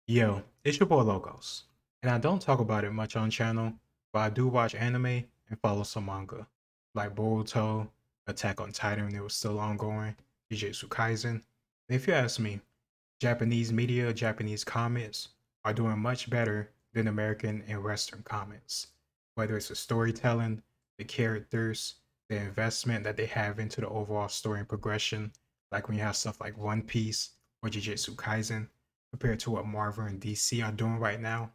Yo, it's your boy Logos, and I don't talk about it much on channel, but I do watch anime and follow some manga, like Boruto, Attack on Titan when it was still ongoing, Jujutsu Kaisen. And if you ask me, Japanese media, Japanese comments are doing much better than American and Western comments. Whether it's the storytelling, the characters, the investment that they have into the overall story and progression, like when you have stuff like One Piece or Jujutsu Kaisen, compared to what Marvel and DC are doing right now.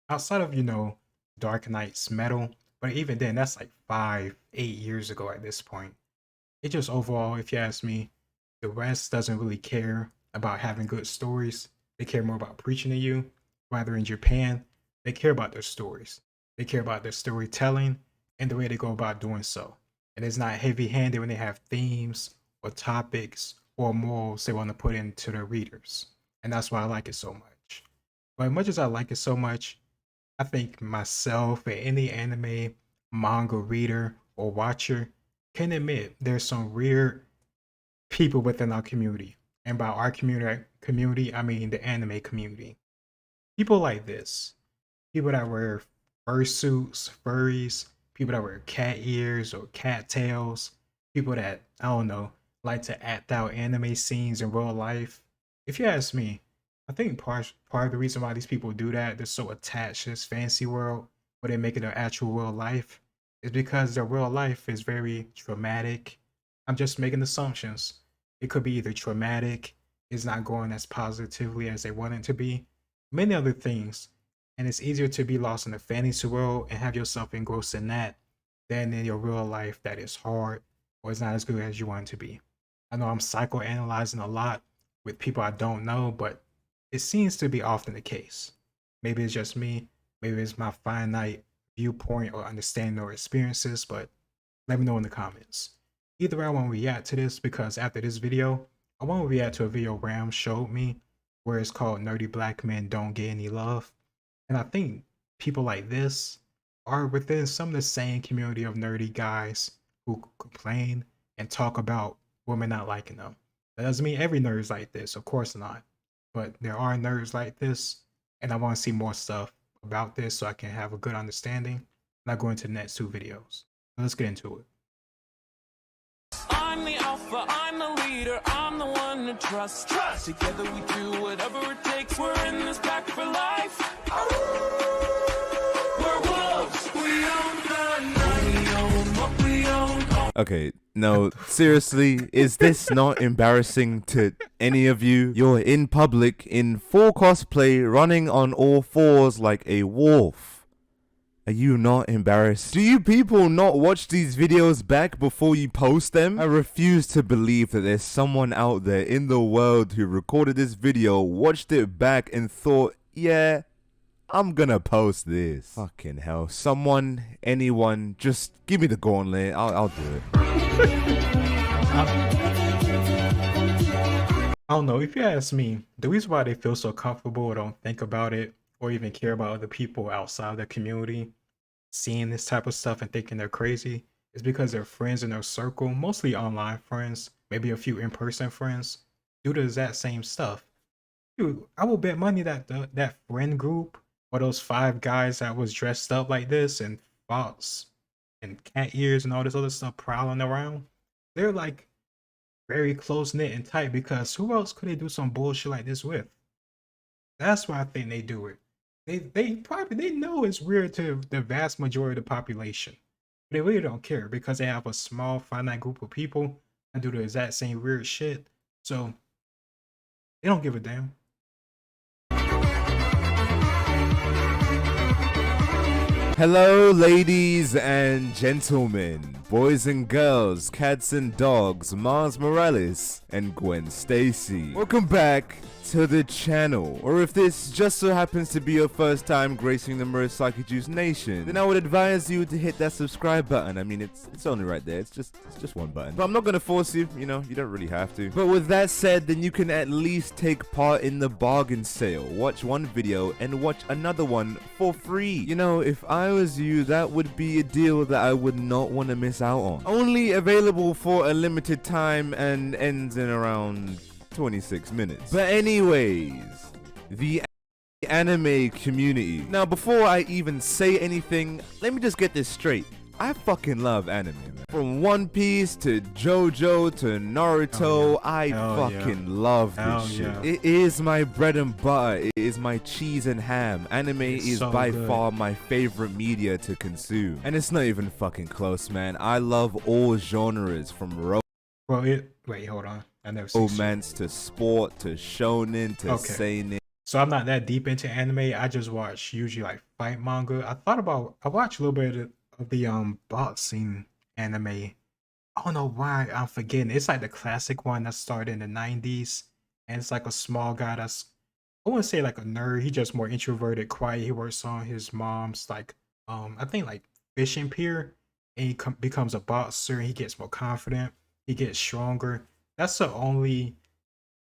Outside of, Dark Knight's Metal, but even then, that's like 8 years ago at this point. It just overall, if you ask me, the West doesn't really care about having good stories. They care more about preaching to you. Rather in Japan, they care about their stories. They care about their storytelling and the way they go about doing so. And it's not heavy handed when they have themes or topics or morals they want to put into their readers. And that's why I like it so much. But as much as I like it so much, I think myself and any anime, manga reader or watcher can admit there's some weird people within our community. And by our community, I mean the anime community. People like this. People that wear fursuits, furries, people that wear cat ears or cat tails, people that, I don't know, like to act out anime scenes in real life. If you ask me, I think part of the reason why these people do that, they're so attached to this fancy world, where they make it their actual real life, is because their real life is very traumatic. I'm just making assumptions. It could be either traumatic, it's not going as positively as they want it to be, many other things. And it's easier to be lost in the fantasy world and have yourself engrossed in that than in your real life that is hard or is not as good as you want it to be. I know I'm psychoanalyzing a lot with people I don't know, but it seems to be often the case. Maybe it's just me, maybe it's my finite viewpoint or understanding or experiences, but let me know in the comments. Either way, I want to react to this because after this video, I want to react to a video Ram showed me where it's called Nerdy Black Men Don't Get Any Love. And I think people like this are within some of the same community of nerdy guys who complain and talk about women not liking them. That doesn't mean every nerd is like this, of course not. But there are nerds like this, and I want to see more stuff about this so I can have a good understanding. And I go into the next two videos. Let's get into it. I'm the alpha, I'm the leader, I'm the one to trust. Together we do whatever it takes, we're in this pack for life. We're wolves, we own the night, we own what we own. Okay, no, seriously, is this not embarrassing to any of you? You're in public in full cosplay, running on all fours like a wolf. Are you not embarrassed? Do you people not watch these videos back before you post them? I refuse to believe that there's someone out there in the world who recorded this video, watched it back and thought, yeah, I'm gonna post this. Fucking hell. Someone, anyone, just give me the gauntlet. I'll do it. I don't know, if you ask me, the reason why they feel so comfortable or don't think about it or even care about other people outside their community seeing this type of stuff and thinking they're crazy is because their friends in their circle, mostly online friends, maybe a few in-person friends, do the exact same stuff. Dude, I will bet money that that friend group or those 5 guys that was dressed up like this and fox and cat ears and all this other stuff prowling around, they're like very close knit and tight because who else could they do some bullshit like this with? That's why I think they do it. They probably they know it's weird to the vast majority of the population. But they really don't care because they have a small finite group of people that do the exact same weird shit. So they don't give a damn. Hello, ladies and gentlemen, boys and girls, cats and dogs, Mars Morales and Gwen Stacy. Welcome back to the channel. Or if this just so happens to be your first time gracing the Murasaki Juice Nation, then I would advise you to hit that subscribe button. I mean, it's only right there. It's just one button. But I'm not gonna force you, you know, you don't really have to. But with that said, then you can at least take part in the bargain sale. Watch one video and watch another one for free. You know, if I was you, that would be a deal that I would not want to miss out on. Only available for a limited time and ends in around 26 minutes. But anyways, the anime community. Now, before I even say anything, let me just get this straight. I fucking love anime, man. From One Piece to JoJo to Naruto, I Hell yeah. fucking love Hell this shit. yeah. It is my bread and butter. It is my cheese and ham. Anime It's is so by good. far my favorite media to consume. And it's not even fucking close, man. I love all genres from Well, wait, hold on. I never seen romance to sport to shonen to Okay. seinen. So I'm not that deep into anime. I just watch usually like fight manga. I watched a little bit of the boxing anime. I don't know why I'm forgetting. It's like the classic one that started in the 90s. And it's like a small guy that's, I wouldn't say like a nerd. He just more introverted, quiet. He works on his mom's like I think like fishing pier. And he becomes a boxer and he gets more confident. He gets stronger. That's the only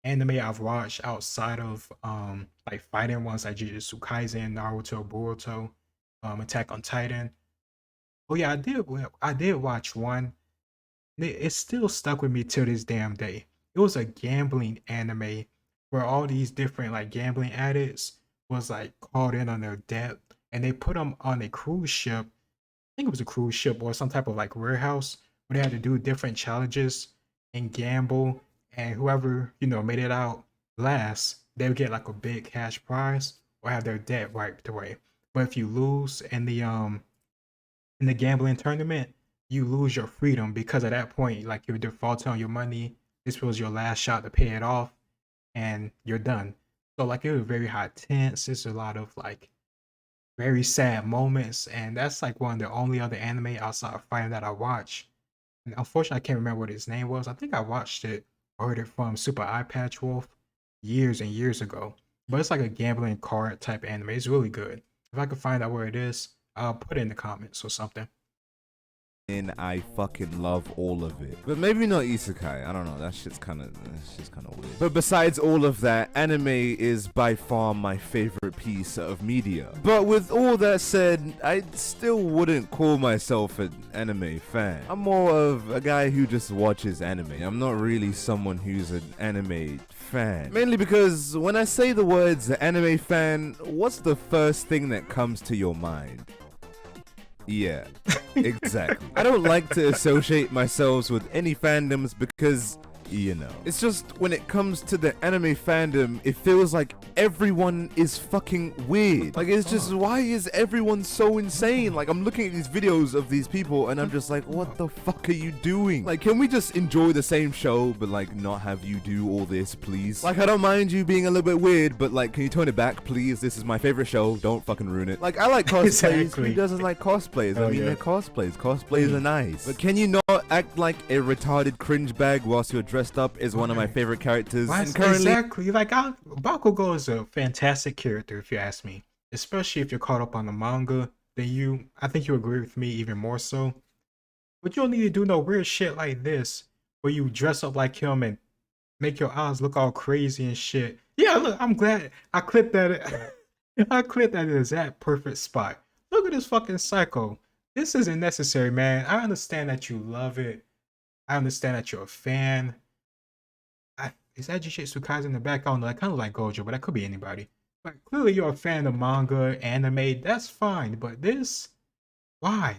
anime I've watched outside of like fighting ones like Jujutsu Kaisen, Naruto, Boruto, Attack on Titan. Oh yeah, I did watch one. It still stuck with me till this damn day. It was a gambling anime where all these different like gambling addicts was like caught in on their debt and they put them on a cruise ship. I think it was a cruise ship or some type of like warehouse where they had to do different challenges and gamble, and whoever made it out last, they would get like a big cash prize or have their debt wiped away. But if you lose in the gambling tournament, you lose your freedom because at that point, like you're defaulting on your money. This was your last shot to pay it off, and you're done. So like it was very high tense. It's a lot of like very sad moments, and that's like one of the only other anime outside of fighting that I watch. And unfortunately, I can't remember what his name was. I think I watched it or heard it from Super Eye Patch Wolf years and years ago. But it's like a gambling card type anime. It's really good. If I can find out where it is, I'll put it in the comments or something. And I fucking love all of it. But maybe not isekai. I don't know. That's just kind of weird. But besides all of that, anime is by far my favorite piece of media. But with all that said, I still wouldn't call myself an anime fan. I'm more of a guy who just watches anime. I'm not really someone who's an anime fan. Mainly because when I say the words anime fan, what's the first thing that comes to your mind? Yeah, exactly. I don't like to associate myself with any fandoms because, it's just when it comes to the anime fandom, it feels like everyone is fucking weird. Like, it's just, why is everyone so insane? Like, I'm looking at these videos of these people and I'm just like, what the fuck are you doing? Like, can we just enjoy the same show, but like, not have you do all this, please? Like, I don't mind you being a little bit weird, but like, can you tone it back, please? This is my favorite show. Don't fucking ruin it. Like, I like cosplays. Exactly. Who doesn't like cosplays? I mean, yeah. they're cosplays. Cosplays are nice. But can you not act like a retarded cringe bag whilst you're dressed up is one of my favorite characters? And currently, Exactly. Like Bakugo is a fantastic character if you ask me. Especially if you're caught up on the manga, then I think you agree with me even more so. But you don't need to do no weird shit like this where you dress up like him and make your eyes look all crazy and shit. Yeah, look, I'm glad I clipped that. I clipped that exact perfect spot. Look at this fucking psycho. This isn't necessary, man. I understand that you love it. I understand that you're a fan. Is that Jujutsu Kaisen in the back? I don't know. I kind of like Gojo, but that could be anybody. But clearly you're a fan of manga, anime. That's fine. But this, why?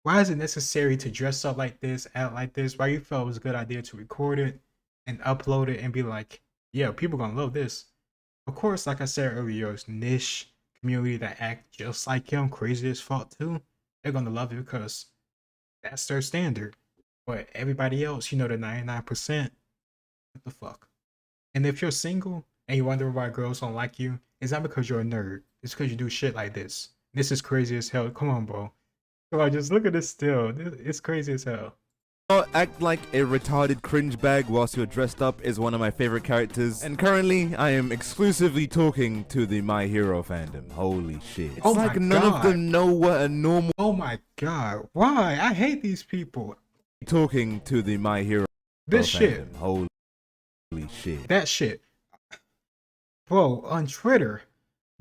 Why is it necessary to dress up like this, act like this? Why you felt it was a good idea to record it and upload it and be like, yeah, people gonna love this. Of course, like I said earlier, it's niche community that act just like him, crazy as fuck too. They're gonna love it because that's their standard. But everybody else, the 99%, what the fuck? And if you're single and you wonder why girls don't like you, it's not because you're a nerd. It's because you do shit like this. This is crazy as hell. Come on, bro. Come on, just look at this still. It's crazy as hell. act like a retarded cringe bag whilst you're dressed up is one of my favorite characters. And currently, I am exclusively talking to the My Hero fandom. Holy shit. It's Oh like my none of God. them know what a normal Oh my god. Why? I hate these people. talking to the My Hero This shit. fandom. Holy shit. That shit. Bro, on Twitter,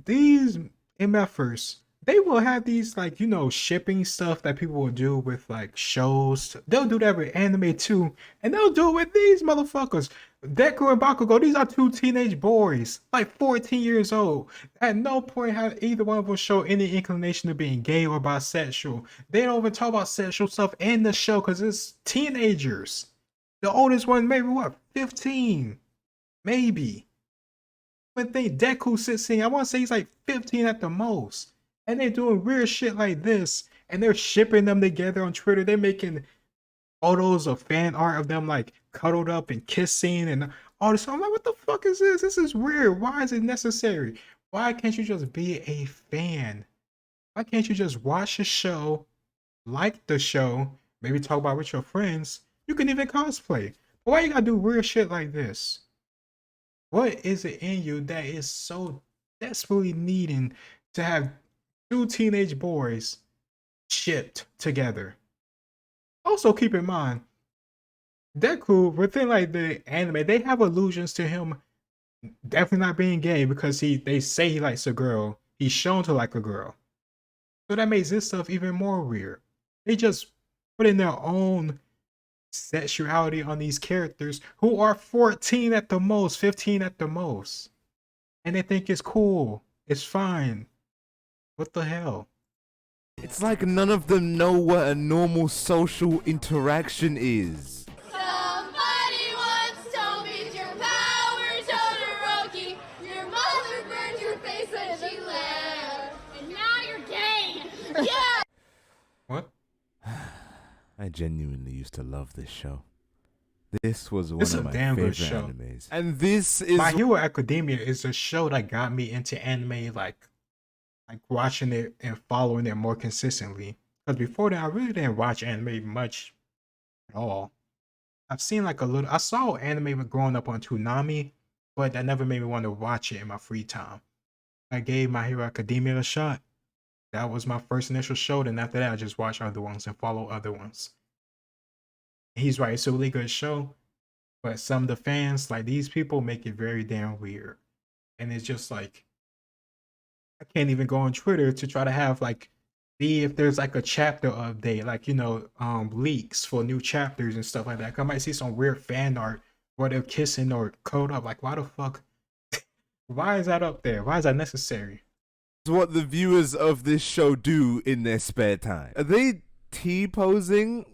these MFers they will have these like shipping stuff that people will do with like shows. They'll do that with anime too, and they'll do it with these motherfuckers. Deku and Bakugo, these are two teenage boys, like 14 years old. At no point have either one of them show any inclination to being gay or bisexual. They don't even talk about sexual stuff in the show because it's teenagers. The oldest one maybe what 15, maybe. I think Deku 16. I want to say he's like 15 at the most. And they're doing weird shit like this, and they're shipping them together on Twitter. They're making photos of fan art of them like cuddled up and kissing and all this. I'm like, what the fuck is this? This is weird. Why is it necessary? Why can't you just be a fan? Why can't you just watch a show, like the show, maybe talk about it with your friends? You can even cosplay. But why you gotta do weird shit like this? What is it in you that is so desperately needing to have two teenage boys shipped together? Also, keep in mind, Deku, within like the anime, they have allusions to him definitely not being gay because they say he likes a girl. He's shown to like a girl. So that makes this stuff even more weird. They just put in their own sexuality on these characters who are 14 at the most, 15 at the most. And they think it's cool. It's fine. What the hell? It's like none of them know what a normal social interaction is. Somebody once told me it's your power, Todoroki. Your mother burned your face when she left. And now you're gay. Yeah! What? I genuinely used to love this show. This was one It's of a my damn favorite good show. animes. And this is My Hero Academia is a show that got me into anime, like watching it and following it more consistently. Because before that, I really didn't watch anime much at all. I've seen like a little. I saw anime growing up on Toonami, but that never made me want to watch it in my free time. I gave My Hero Academia a shot. That was my first initial show. Then after that, I just watch other ones and follow other ones. He's right. It's a really good show, but some of the fans, like these people, make it very damn weird. And it's just like I can't even go on Twitter to try to have like see if there's like a chapter update, like leaks for new chapters and stuff like that. I might see some weird fan art where they're kissing or code up. Like, why the fuck? Why is that up there? Why is that necessary? what the viewers of this show do in their spare time. Are they T-posing?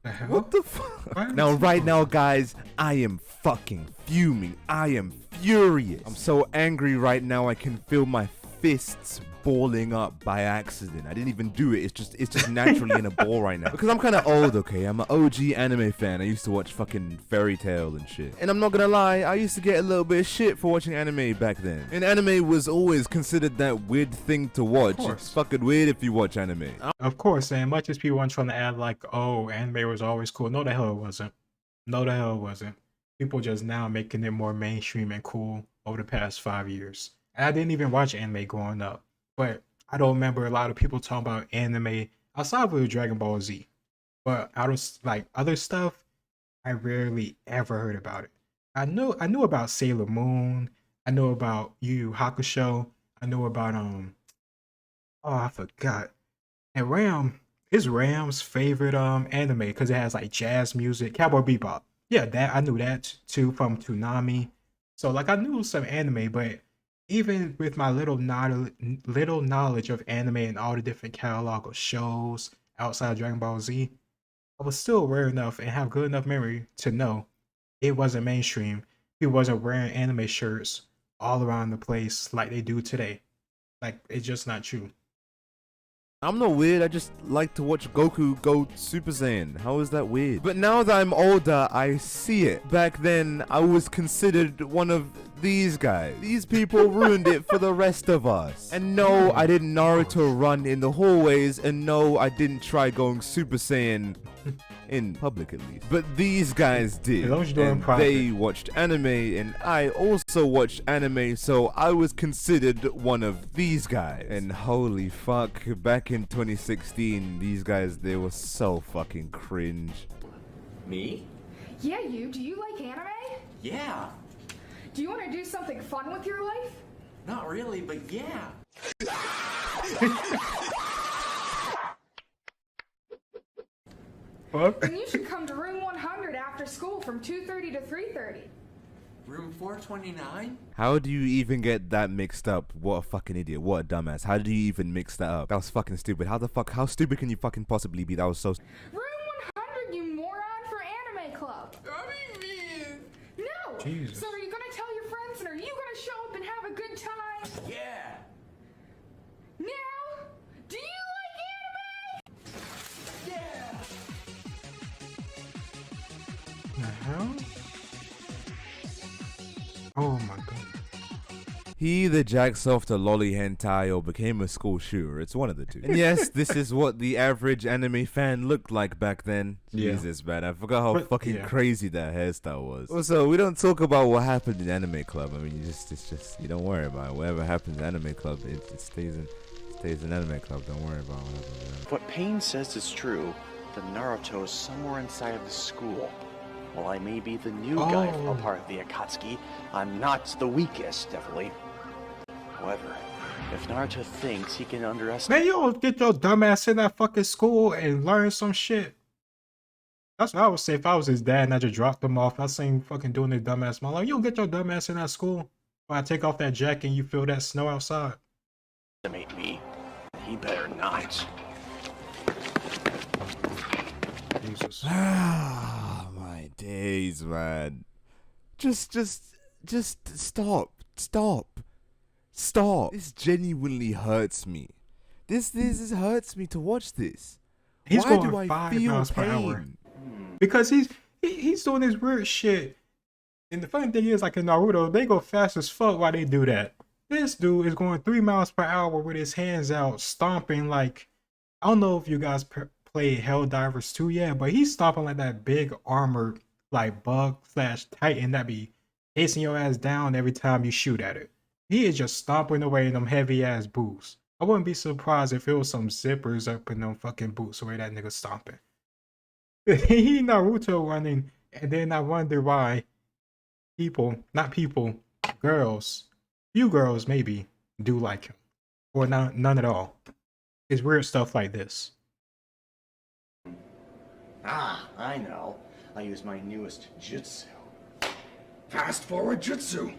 The hell? What the fuck? Why are Now, they right now, T-posing? guys, I am fucking fuming. I am furious. I'm so angry right now, I can feel my fists balling up by accident. I didn't even do it. It's just naturally in a ball right now. Because I'm kind of old, okay? I'm an OG anime fan. I used to watch fucking Fairy Tail and shit. And I'm not gonna lie, I used to get a little bit of shit for watching anime back then. And anime was always considered that weird thing to watch. It's fucking weird if you watch anime. Of course, and much as people want trying to add like, oh, anime was always cool. No, the hell it wasn't. No, the hell it wasn't. People just now making it more mainstream and cool over the past 5 years. And I didn't even watch anime growing up, but I don't remember a lot of people talking about anime outside of Dragon Ball Z. But out of like other stuff, I rarely ever heard about it. I knew about Sailor Moon. I know about Yu Yu Hakusho. I know about oh, I forgot. And Ram is Ram's favorite anime because it has like jazz music, Cowboy Bebop. Yeah, that I knew that too from Toonami. So like I knew some anime, but even with my little knowledge of anime and all the different catalog of shows outside Dragon Ball Z, I was still aware enough and have good enough memory to know it wasn't mainstream. People wasn't wearing anime shirts all around the place like they do today. Like it's just not true. I'm not weird, I just like to watch Goku go Super Saiyan. How is that weird? But now that I'm older, I see it. Back then, I was considered one of these guys. These people ruined it for the rest of us. And no, I didn't Naruto run in the hallways, and no, I didn't try going Super Saiyan in public at least. But these guys did. As long as you're doing And private. they watched anime, and I also watched anime, so I was considered one of these guys. And holy fuck, back in 2016, these guys, they were so fucking cringe. Me? Yeah, you. Do you like anime? Yeah. Do you want to do something fun with your life? Not really, but yeah. Fuck. Then you should come to room 100 after school from 2:30 to 3:30. Room 429? How do you even get that mixed up? What a fucking idiot. What a dumbass. How do you even mix that up? That was fucking stupid. How stupid can you fucking possibly be? That was so Room 100, you moron, for anime club. That'd be mean. No. Jesus. So are you gonna tell your friends and are you gonna show up and have a good time? Yeah. Now, do you like anime? Yeah. The hell? Oh my god. He either jacks off to lolly hentai or became a school shooter. It's one of the two. And yes, this is what the average anime fan looked like back then. Yeah. Jesus, man. I forgot how But, fucking yeah. crazy that hairstyle was. Also, we don't talk about what happened in anime club. I mean, it's just, you don't worry about it. Whatever happens in anime club, it stays in anime club. Don't worry about what happens in anime. What Payne says is true. The Naruto is somewhere inside of the school. While I may be the new guy Oh. a part of the Akatsuki, I'm not the weakest, definitely. However, if Naruto thinks he can underestimate... Man, you don't get your dumbass in that fucking school and learn some shit. That's what I would say if I was his dad and I just dropped him off. I seen him fucking doing his dumbass. I'm like, you don't get your dumbass in that school. When I take off that jacket and you feel that snow outside. me, he better not. Jesus. Ah, my days, man. Just stop. This genuinely hurts me. This hurts me to watch this. He's Why going do I 5 feel miles per hour. pain? Because he's doing this weird shit. And the funny thing is, like in Naruto, they go fast as fuck while they do that. This dude is going 3 miles per hour with his hands out, stomping like, I don't know if you guys played Helldivers 2 yet, but he's stomping like that big armored like bug / titan that be chasing your ass down every time you shoot at it. He is just stomping away in them heavy ass boots. I wouldn't be surprised if it was some zippers up in them fucking boots the way that nigga stomping. He Naruto running, and then I wonder why girls, few girls maybe do like him, or none at all. It's weird stuff like this. Ah, I know. I use my newest jutsu. Fast forward jutsu.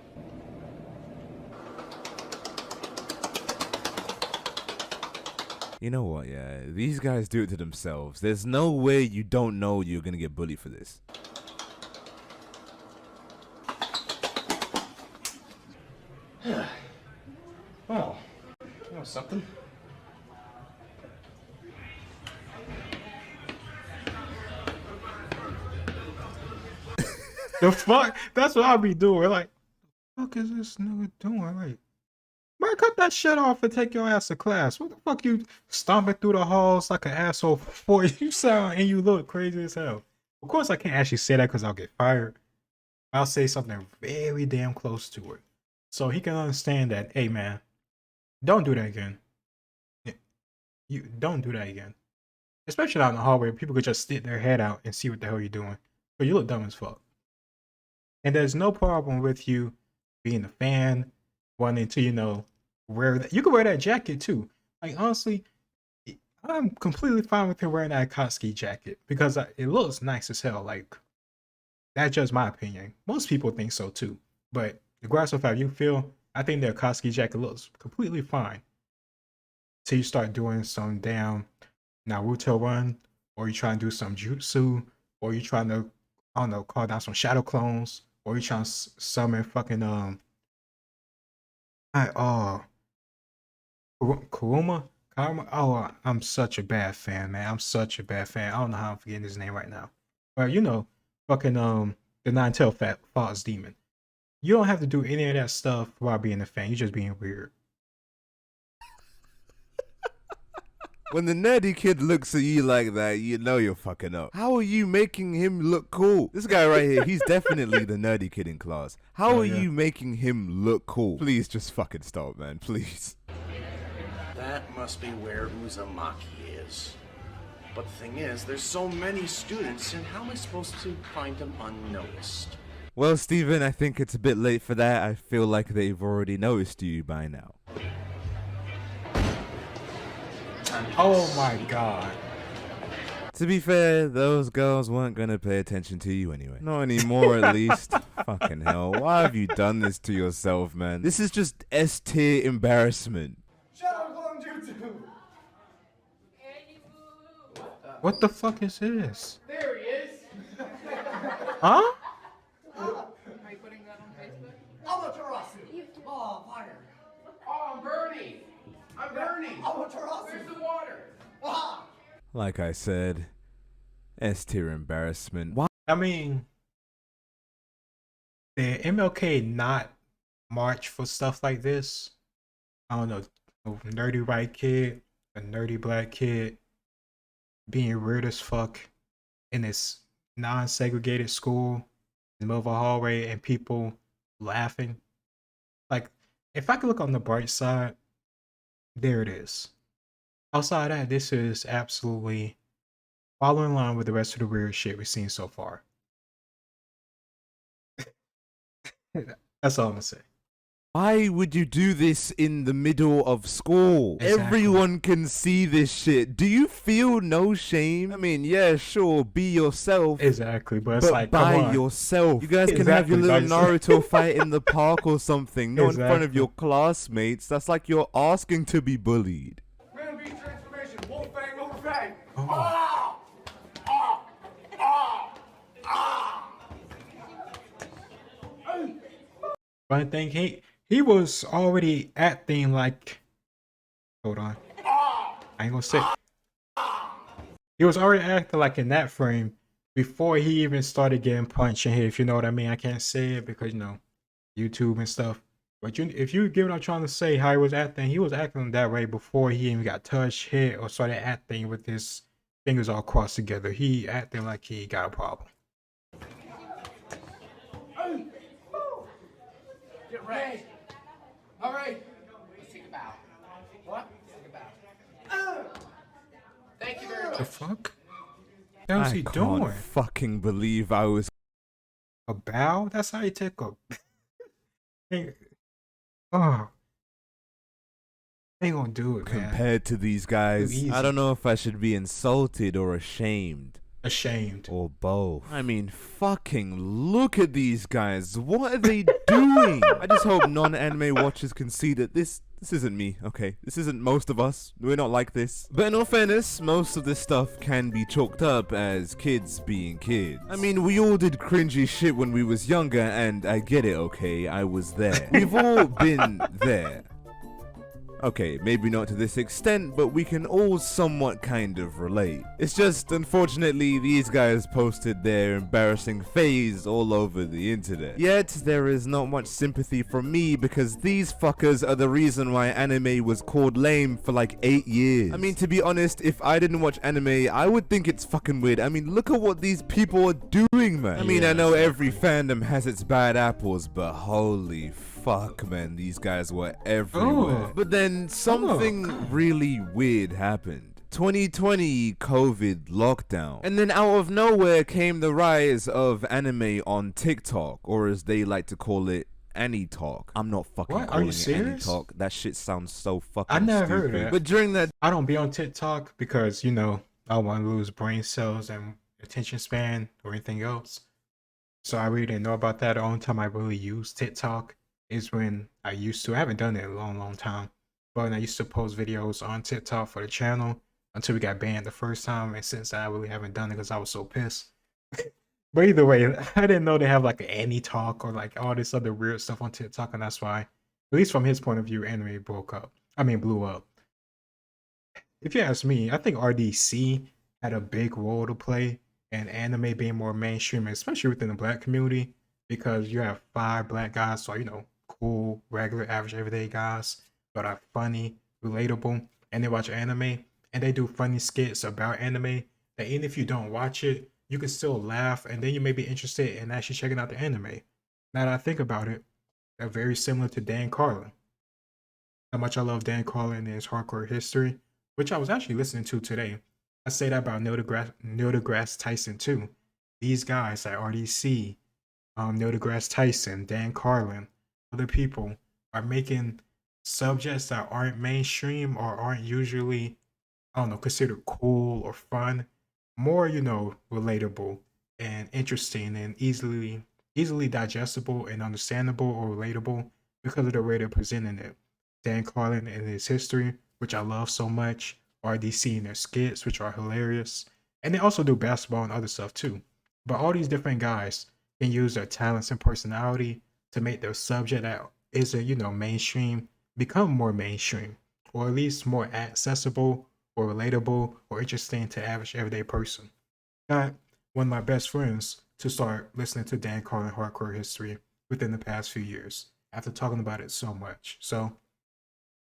You know what, yeah, these guys do it to themselves. There's no way you don't know you're gonna get bullied for this. Well, you know something? The fuck? That's what I be doing. Like, what the fuck is this nigga doing? Like, man, cut that shit off and take your ass to class. What the fuck you stomping through the halls like an asshole for? You sound and you look crazy as hell. Of course, I can't actually say that because I'll get fired. I'll say something very damn close to it. So he can understand that, hey man, don't do that again. You don't do that again. Especially out in the hallway, people could just stick their head out and see what the hell you're doing. But you look dumb as fuck. And there's no problem with you being a fan, wanting to, you know, wear that. You can wear that jacket too. Like, honestly, I'm completely fine with him wearing that Akatsuki jacket because it looks nice as hell. Like, that's just my opinion. Most people think so too. But regardless of how you feel, I think the Akatsuki jacket looks completely fine. Till you start doing some damn Naruto run, or you try and do some jutsu, or you trying to, I don't know, call down some shadow clones, or you trying to summon fucking Kuruma. Oh, I'm such a bad fan, man. I'm such a bad fan. I don't know how I'm forgetting his name right now, but you know, fucking the Nine-Tailed Fox Demon. You don't have to do any of that stuff while being a fan. You're just being weird. When the nerdy kid looks at you like that, you know you're fucking up. How are you making him look cool? This guy right here, he's definitely the nerdy kid in class. How are you making him look cool? Please just fucking stop, man. Please. That must be where Uzumaki is. But the thing is, there's so many students, and how am I supposed to find them unnoticed? Well, Steven, I think it's a bit late for that. I feel like they've already noticed you by now. Oh my god. To be fair, those girls weren't gonna pay attention to you anyway. Not anymore, at least. Fucking hell, why have you done this to yourself, man? This is just S-tier embarrassment. What the fuck is this? There he is. Huh? Amaterasu. Oh, fire. Oh, I'm burning. I'm burning. Amaterasu. Where's the water? Ah. Like I said, S-tier embarrassment. Why? I mean, did MLK not march for stuff like this? I don't know, a nerdy white kid, a nerdy black kid, being weird as fuck in this non-segregated school in the middle of a hallway and people laughing. Like, if I could look on the bright side, there it is. Outside of that, this is absolutely following in line with the rest of the weird shit we've seen so far. That's all I'm gonna say. Why would you do this in the middle of school? Exactly. Everyone can see this shit. Do you feel no shame? I mean, yeah, sure, be yourself. Exactly, but it's But like, by come on. yourself. You guys can have your Exactly, little Naruto fight in the park or something, not in front of Exactly. your classmates. That's like you're asking to be bullied. Man beat transformation. Wolf fang over fang. Oh. Ah! Ah! Ah! Ah! Funny thing, he was already acting like, hold on, I ain't gonna say. He was already acting like in that frame before he even started getting punched and hit. If you know what I mean, I can't say it because, you know, YouTube and stuff. But if you get what I'm trying to say, how he was acting that way before he even got touched, hit, or started acting with his fingers all crossed together. He acting like he got a problem. Get ready. All right. Let's take a bow. What? Take a bow. Thank you very much. The fuck? What else I he can't doing? fucking believe I was A bow? That's how you take a. Oh, ain't gonna do it, man. compared to these guys. easy. I don't know if I should be insulted or ashamed. Ashamed. Or both. I mean, fucking look at these guys. What are they doing? I just hope non-anime watchers can see that this isn't me, okay? This isn't most of us. We're not like this. But in all fairness, most of this stuff can be chalked up as kids being kids. I mean, we all did cringy shit when we was younger, and I get it, okay? I was there. We've all been there. Okay, maybe not to this extent, but we can all somewhat kind of relate. It's just, unfortunately, these guys posted their embarrassing phase all over the internet. Yet, there is not much sympathy from me because these fuckers are the reason why anime was called lame for like 8 years. I mean, to be honest, if I didn't watch anime, I would think it's fucking weird. I mean, look at what these people are doing, man. I mean, I know every fandom has its bad apples, but holy fuck, man, these guys were everywhere. Oh. But then something really weird happened. 2020 COVID lockdown. And then out of nowhere came the rise of anime on TikTok, or as they like to call it, AniTalk. I'm not fucking What? Are calling you it serious? AniTalk. That shit sounds so fucking I never stupid. heard of that. But during that I don't be on TikTok because, you know, I don't want to lose brain cells and attention span or anything else. So I really didn't know about that. The only time I really used TikTok is when I used to. I haven't done it in a long, long time. But when I used to post videos on TikTok for the channel until we got banned the first time. And since I really haven't done it because I was so pissed. But either way, I didn't know they have like an AniTalk or like all this other weird stuff on TikTok. And that's why, at least from his point of view, anime blew up. If you ask me, I think RDC had a big role to play in anime being more mainstream, especially within the black community, because you have 5 black guys, so, you know, cool, regular, average, everyday guys, but are funny, relatable, and they watch anime, and they do funny skits about anime that even if you don't watch it, you can still laugh, and then you may be interested in actually checking out the anime. Now that I think about it, they're very similar to Dan Carlin. How much I love Dan Carlin and his hardcore history, which I was actually listening to today. I say that about Neil deGrasse Tyson too. These guys like RDC, Neil deGrasse Tyson, Dan Carlin, other people are making subjects that aren't mainstream or aren't usually I don't know, considered cool or fun, more, relatable and interesting and easily digestible and understandable or relatable because of the way they're presenting it. Dan Carlin and his history, which I love so much, RDC and their skits, which are hilarious. And they also do basketball and other stuff too. But all these different guys can use their talents and personality to make their subject that isn't, mainstream become more mainstream, or at least more accessible or relatable or interesting to average everyday person. Got one of my best friends to start listening to Dan Carlin hardcore history within the past few years after talking about it so much. So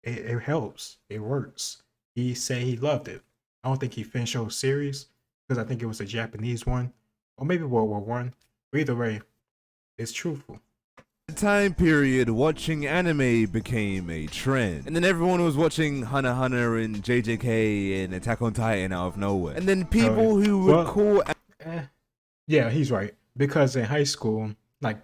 it helps. It works. He said he loved it. I don't think he finished the whole series because I think it was a Japanese one or maybe World War One. But either way, it's truthful. The time period, watching anime became a trend. And then everyone was watching Hunter x Hunter and JJK and Attack on Titan out of nowhere. And then people who would call... Yeah, he's right. Because in high school, like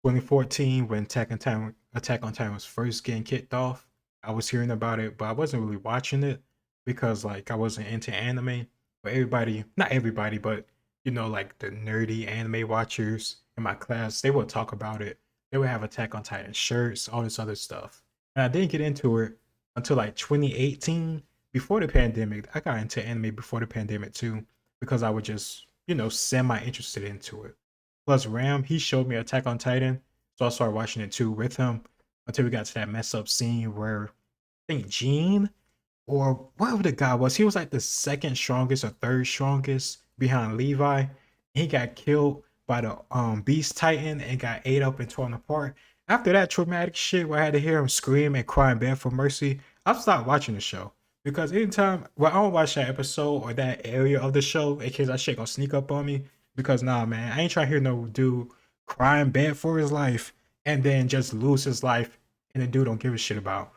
2014, when Attack on Titan was first getting kicked off, I was hearing about it, but I wasn't really watching it because like I wasn't into anime. But everybody, not everybody, but like the nerdy anime watchers in my class, they would talk about it. They would have Attack on Titan shirts, all this other stuff. And I didn't get into it until like 2018, before the pandemic. I got into anime before the pandemic too, because I was just, semi-interested into it. Plus Ram, he showed me Attack on Titan, so I started watching it too with him until we got to that mess up scene where I think Gene or whatever the guy was, he was like the second strongest or third strongest behind Levi. He got killed by the Beast Titan and got ate up and torn apart. After that traumatic shit where I had to hear him scream and cry and beg for mercy, I stopped watching the show. Because anytime, I don't watch that episode or that area of the show in case that shit gonna sneak up on me. Because nah, man, I ain't trying to hear no dude crying bad for his life and then just lose his life and the dude don't give a shit about.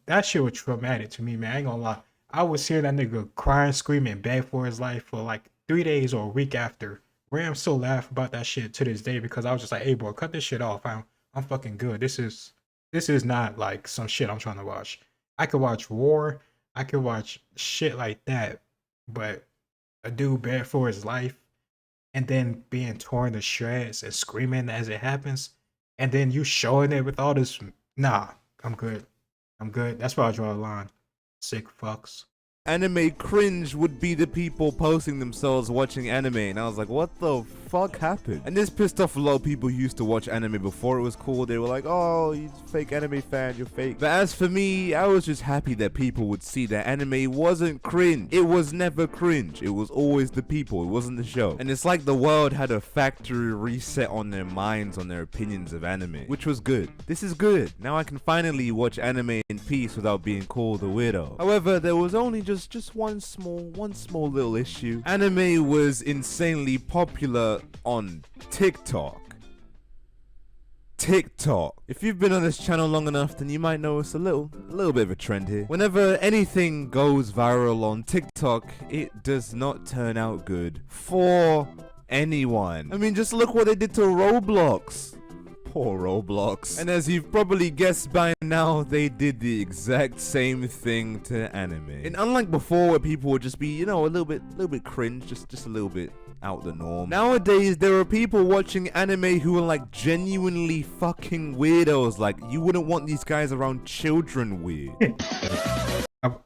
That shit was traumatic to me, man. I ain't gonna lie. I was hearing that nigga crying, screaming bad for his life for like 3 days or a week after. Ram still laugh about that shit to this day because I was just like, hey bro, cut this shit off. I'm fucking good. This is not like some shit I'm trying to watch. I could watch war, I could watch shit like that, but a dude bad for his life and then being torn to shreds and screaming as it happens, and then you showing it with all this, nah, I'm good. I'm good. That's where I draw the line. Sick fucks. Anime cringe would be the people posting themselves watching anime, and I was like, what the fuck happened? And this pissed off a lot of people who used to watch anime before it was cool. They were like, oh, you fake anime fan, you're fake. But as for me, I was just happy that people would see that anime wasn't cringe. It was never cringe. It was always the people. It wasn't the show. And it's like the world had a factory reset on their minds, on their opinions of anime, which was good. This is good. Now I can finally watch anime in peace without being called a weirdo. However, there was only just one small little issue. Anime was insanely popular on TikTok. If you've been on this channel long enough, then you might notice a little bit of a trend here. Whenever anything goes viral on TikTok, it does not turn out good for anyone. I mean, just look what they did to Roblox. Poor Roblox. And as you've probably guessed by now, they did the exact same thing to anime. And unlike before, where people would just be, a little bit cringe, just a little bit out the norm. Nowadays, there are people watching anime who are like genuinely fucking weirdos. Like, you wouldn't want these guys around children weird. I'm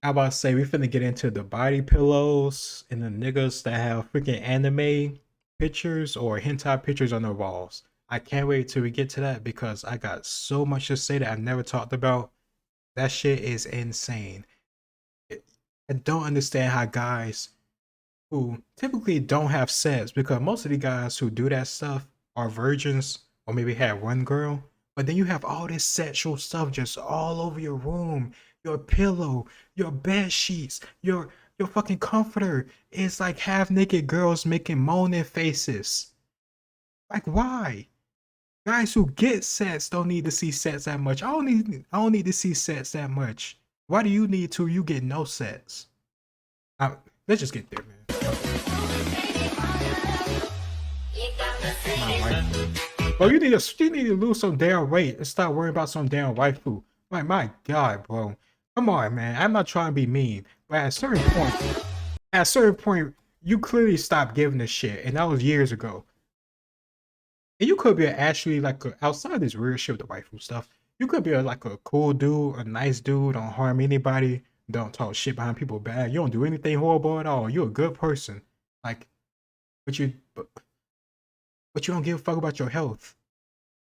about to say we finna get into the body pillows and the niggas that have freaking anime pictures or hentai pictures on their walls. I can't wait till we get to that because I got so much to say that I've never talked about. That shit is insane. I don't understand how guys who typically don't have sex, because most of the guys who do that stuff are virgins or maybe had one girl, but then you have all this sexual stuff just all over your room, your pillow, your bed sheets, your fucking comforter. It's like half naked girls making moaning faces. Like, why? Guys who get sets don't need to see sets that much. I don't need to see sets that much. Why do you need to? You get no sets. Let's just get there, man. Bro, you need to lose some damn weight and stop worrying about some damn waifu. My God, bro. Come on, man. I'm not trying to be mean, But at a certain point, you clearly stopped giving a shit, and that was years ago. And you could be actually like outside this weird shit with the waifu stuff. You could be like a cool dude, a nice dude, don't harm anybody, don't talk shit behind people back. You don't do anything horrible at all. You're a good person. Like, but you don't give a fuck about your health.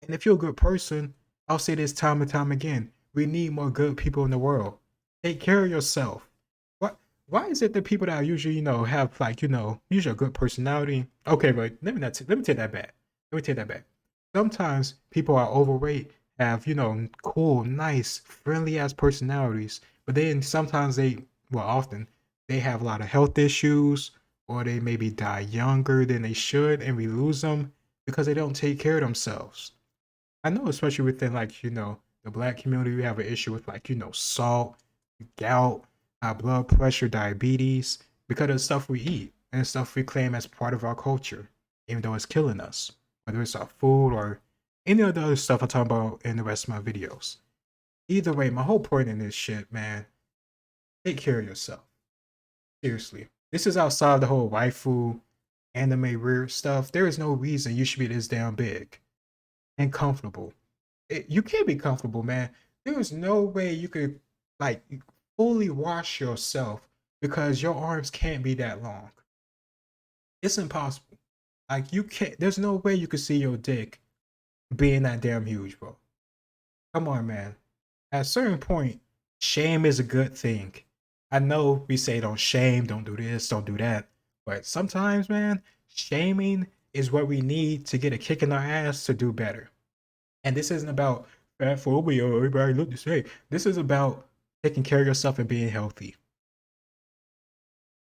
And if you're a good person, I'll say this time and time again. We need more good people in the world. Take care of yourself. Why is it that people that usually, have like, usually a good personality? Okay, but let me take that back. Let me take that back. Sometimes people are overweight, have, cool, nice, friendly ass personalities, but then sometimes often they have a lot of health issues, or they maybe die younger than they should, and we lose them because they don't take care of themselves. I know, especially within like, the black community, we have an issue with like, salt, gout, high blood pressure, diabetes, because of the stuff we eat and the stuff we claim as part of our culture, even though it's killing us, whether it's our food or any of the other stuff I talk about in the rest of my videos. Either way, my whole point in this shit, man, take care of yourself. Seriously. This is outside the whole waifu, anime weird stuff. There is no reason you should be this damn big and comfortable. You can't be comfortable, man. There is no way you could like fully wash yourself because your arms can't be that long. It's impossible. Like you can't. There's no way you could see your dick being that damn huge, bro. Come on, man. At a certain point, shame is a good thing. I know we say don't shame, don't do this, don't do that, but sometimes, man, shaming is what we need to get a kick in our ass to do better. And this isn't about fat phobia or everybody look the same. This is about taking care of yourself and being healthy.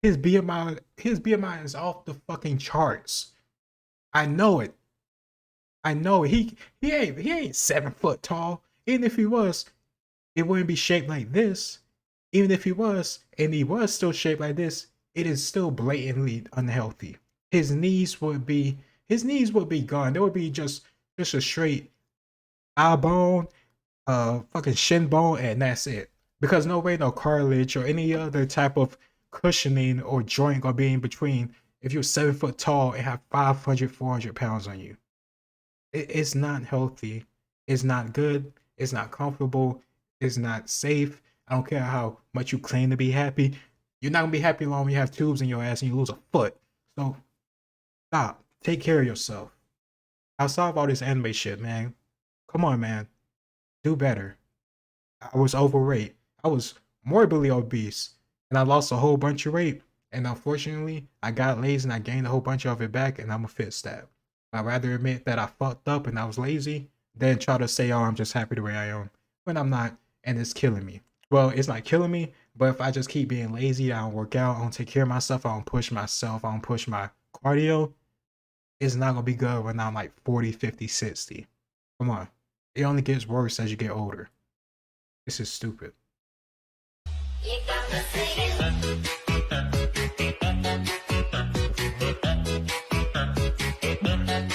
His BMI is off the fucking charts. I know it. I know it. He ain't 7 foot tall. Even if he was, it wouldn't be shaped like this. Even if he was, and he was still shaped like this, it is still blatantly unhealthy. His knees would be gone. There would be just a straight eye bone, fucking shin bone, and that's it. Because no way, no cartilage or any other type of cushioning or joint gonna be in between if you're 7 foot tall and have 500, 400 pounds on you. It's not healthy. It's not good. It's not comfortable. It's not safe. I don't care how much you claim to be happy. You're not gonna be happy long when you have tubes in your ass and you lose a foot. So stop. Take care of yourself. Outside of all this anime shit, man. Come on, man. Do better. I was overweight. I was morbidly obese. And I lost a whole bunch of weight. And unfortunately, I got lazy and I gained a whole bunch of it back, and I'm a fit stab. I'd rather admit that I fucked up and I was lazy than try to say, oh, I'm just happy the way I am, when I'm not, and it's killing me. Well, it's not killing me, but if I just keep being lazy, I don't work out, I don't take care of myself, I don't push myself, I don't push my cardio, it's not going to be good when I'm like 40, 50, 60. Come on. It only gets worse as you get older. This is stupid.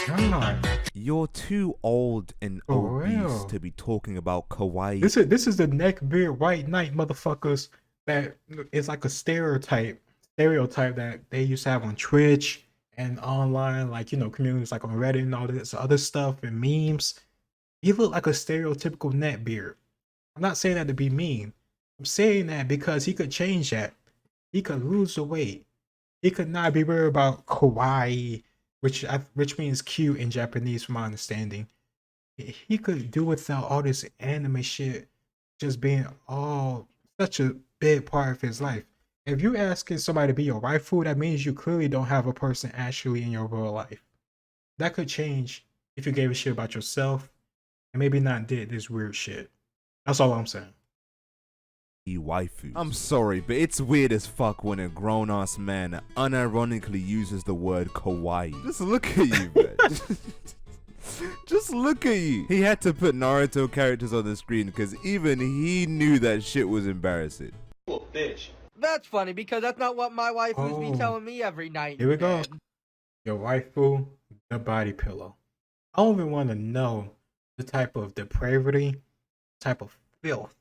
God. You're too old and For obese real. to be talking about kawaii. This is the neck beard white knight motherfuckers that is like a stereotype that they used to have on Twitch and online, like communities like on Reddit and all this other stuff and memes. He look like a stereotypical neck beard. I'm not saying that to be mean. I'm saying that because he could change that. He could lose the weight. He could not be worried about kawaii, which means cute in Japanese, from my understanding. He could do without all this anime shit just being all such a big part of his life. If you're asking somebody to be your waifu, that means you clearly don't have a person actually in your real life. That could change if you gave a shit about yourself and maybe not did this weird shit. That's all I'm saying. Waifus. I'm sorry, but it's weird as fuck when a grown-ass man unironically uses the word kawaii. Just look at you, man. Just look at you. He had to put Naruto characters on the screen because even he knew that shit was embarrassing. Oh, bitch. That's funny because that's not what my waifus be Oh. telling me every night. Here we in go. bed. Your waifu, the body pillow. I don't even want to know the type of depravity, type of filth,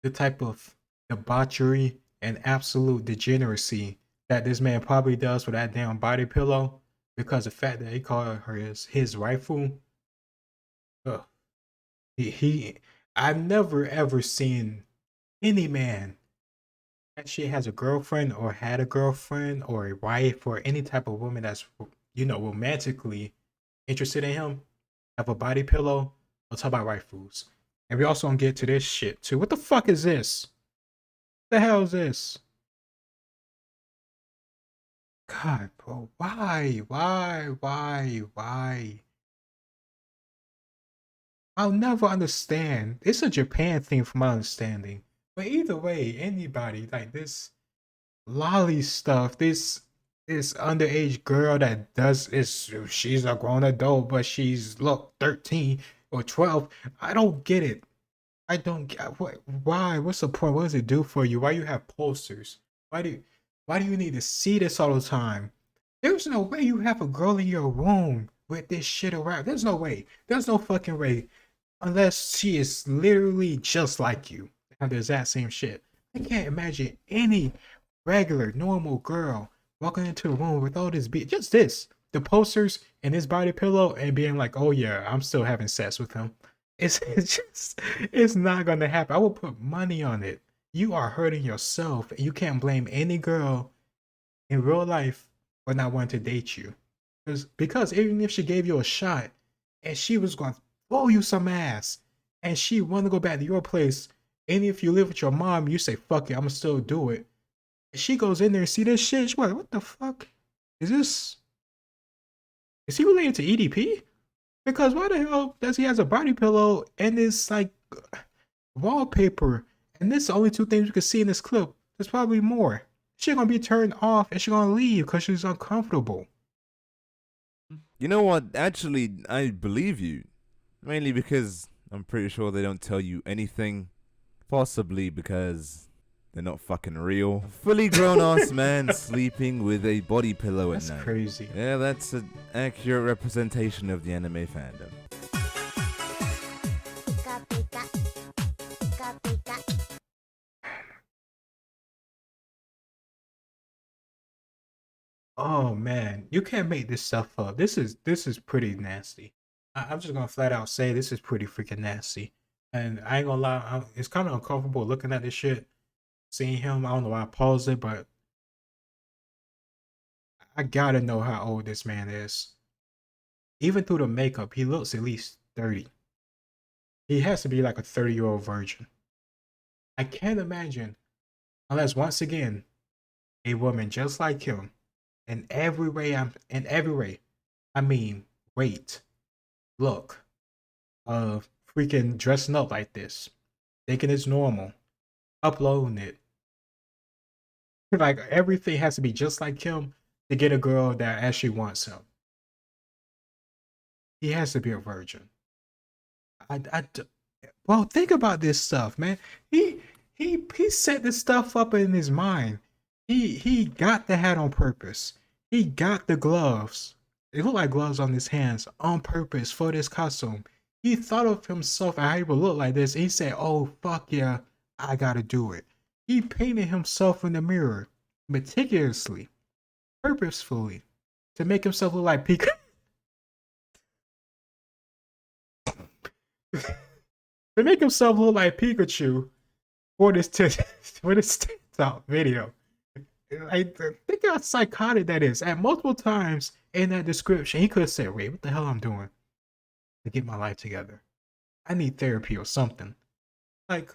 the type of debauchery and absolute degeneracy that this man probably does with that damn body pillow because the fact that he called her his rifle. Ugh. He I've never ever seen any man actually has a girlfriend or had a girlfriend or a wife or any type of woman that's romantically interested in him have a body pillow or talk about rifles. And we also gonna get to this shit too. What the fuck is this? The hell is this? God, bro, why? Why? I'll never understand. It's a Japan thing from my understanding. But either way, anybody like this lolly stuff, this underage girl that does is she's a grown adult, but she's look 13 or 12. I don't get it. I don't get what why? What's the point? What does it do for you? Why you have posters? Why do why do you need to see this all the time? There's no way you have a girl in your room with this shit around. There's no way. There's no fucking way. Unless she is literally just like you. Have the exact same shit. I can't imagine any regular, normal girl walking into a room with all this just this, the posters and his body pillow and being like, oh yeah, I'm still having sex with him. It's just, it's not gonna happen. I will put money on it. You are hurting yourself and you can't blame any girl in real life for not wanting to date you. Because even if she gave you a shot and she was going to throw you some ass and she want to go back to your place, and if you live with your mom, you say, fuck it, I'm going to still do it. And she goes in there and see this shit. She's like, what the fuck? Is he related to EDP? Because why the hell does he has a body pillow and this like wallpaper? And this is the only two things we can see in this clip. There's probably more. She's gonna be turned off and she's gonna leave because she's uncomfortable. You know what? Actually, I believe you. Mainly because I'm pretty sure they don't tell you anything. Possibly because they're not fucking real. A fully grown ass man sleeping with a body pillow at That's night. crazy. Yeah, that's an accurate representation of the anime fandom. Oh man, you can't make this stuff up. This is pretty nasty. I'm just gonna flat out say this is pretty freaking nasty. And I ain't gonna lie, it's kind of uncomfortable looking at this shit, seeing him. I don't know why I paused it, but I gotta know how old this man is. Even through the makeup, he looks at least 30. He has to be like a 30-year-old virgin. I can't imagine, unless once again, a woman just like him, in every way. I mean, weight, look, freaking dressing up like this, thinking it's normal, uploading it. Like everything has to be just like him to get a girl that actually wants him. He has to be a virgin. Well, think about this stuff, man. He set this stuff up in his mind. He got the hat on purpose. He got the gloves. It looked like gloves on his hands on purpose for this costume. He thought of himself and how he would look like this. And he said, "Oh fuck yeah, I gotta do it." He painted himself in the mirror meticulously, purposefully, to make himself look like Pikachu. To make himself look like Pikachu for this for this TikTok video. I think how psychotic that is. At multiple times in that description, he could have said, "Wait, what the hell I'm doing to get my life together? I need therapy or something." Like,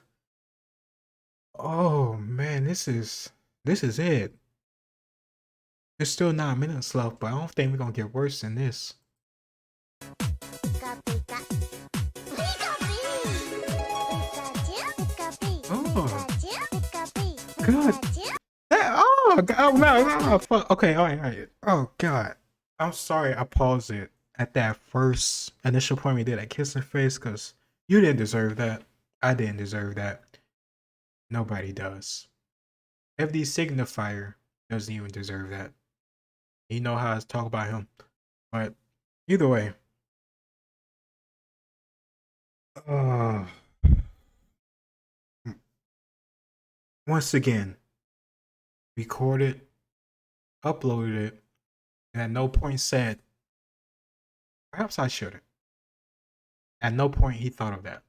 oh man, this is it. There's still 9 minutes left, but I don't think we're gonna get worse than this. Oh, God. Oh, no, fuck. Okay, all right. Oh, God. I'm sorry I paused it at that first initial point we did at Kissing Face, because you didn't deserve that. I didn't deserve that. Nobody does. FD Signifier doesn't even deserve that. You know how I talk about him. But either way. Once again, recorded, uploaded it, and at no point said, perhaps I shouldn't. At no point he thought of that.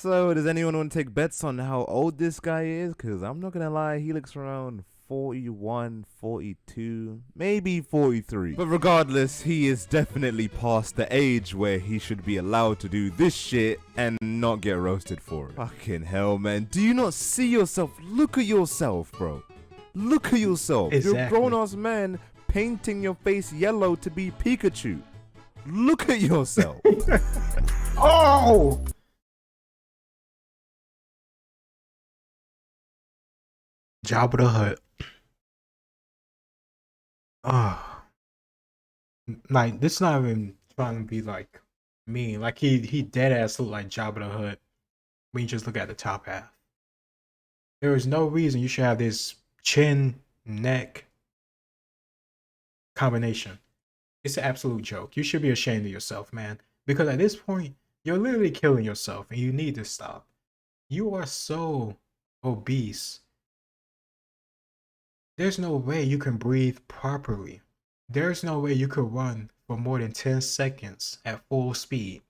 So, does anyone want to take bets on how old this guy is? Because I'm not going to lie, he looks around 41, 42, maybe 43. But regardless, he is definitely past the age where he should be allowed to do this shit and not get roasted for it. Fucking hell, man. Do you not see yourself? Look at yourself, bro. Look at yourself. You're a Exactly. grown-ass man painting your face yellow to be Pikachu. Look at yourself. Oh! Jabba the Hutt. Ah, like this not even trying to be like mean. Like he dead ass look like Jabba the Hutt when you just look at the top half. There is no reason you should have this chin neck combination. It's an absolute joke. You should be ashamed of yourself, man. Because at this point, you're literally killing yourself and you need to stop. You are so obese. There's no way you can breathe properly. There's no way you could run for more than 10 seconds at full speed.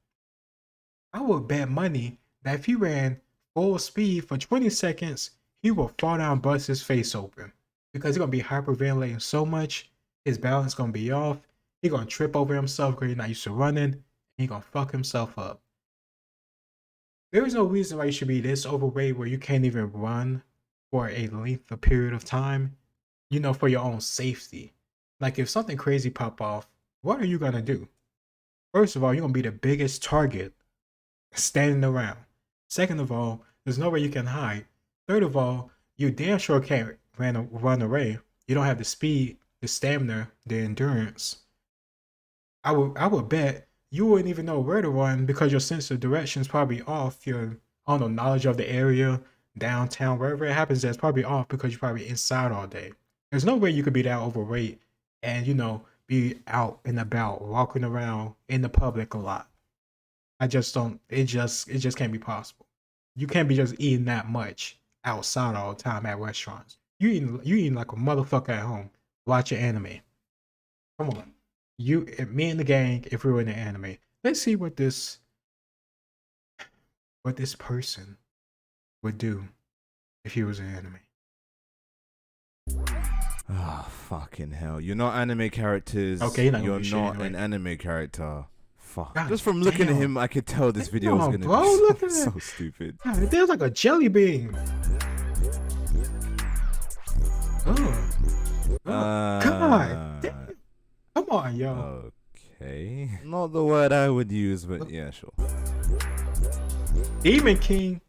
I would bet money that if he ran full speed for 20 seconds, he will fall down and bust his face open. Because he's going to be hyperventilating so much, his balance going to be off. He's going to trip over himself because he's not used to running. And he's going to fuck himself up. There is no reason why you should be this overweight where you can't even run for a length of period of time, you know, for your own safety. Like if something crazy pop off, what are you going to do? First of all, you're going to be the biggest target standing around. Second of all, there's nowhere you can hide. Third of all, you damn sure can't run away. You don't have the speed, the stamina, the endurance. I would bet you wouldn't even know where to run because your sense of direction is probably off. Your, I don't know, knowledge of the area, downtown, wherever it happens, that's probably off because you're probably inside all day. There's no way you could be that overweight and, you know, be out and about, walking around in the public a lot. I just don't, it just can't be possible. You can't be just eating that much outside all the time at restaurants. You eating like a motherfucker at home, watching anime. Come on. Me and the gang, if we were in the anime, let's see what this person would do if he was in anime. Ah, fucking hell. You're not anime characters. Okay, you're not You're gonna do shit not anyway. an anime character. Fuck. God Just from looking at damn. him, I could tell this video Come is on, gonna bro, be look at so that. stupid. God, there's like a jelly bean. God damn. Come on, yo. Okay. Not the word I would use, but yeah, sure. Demon King.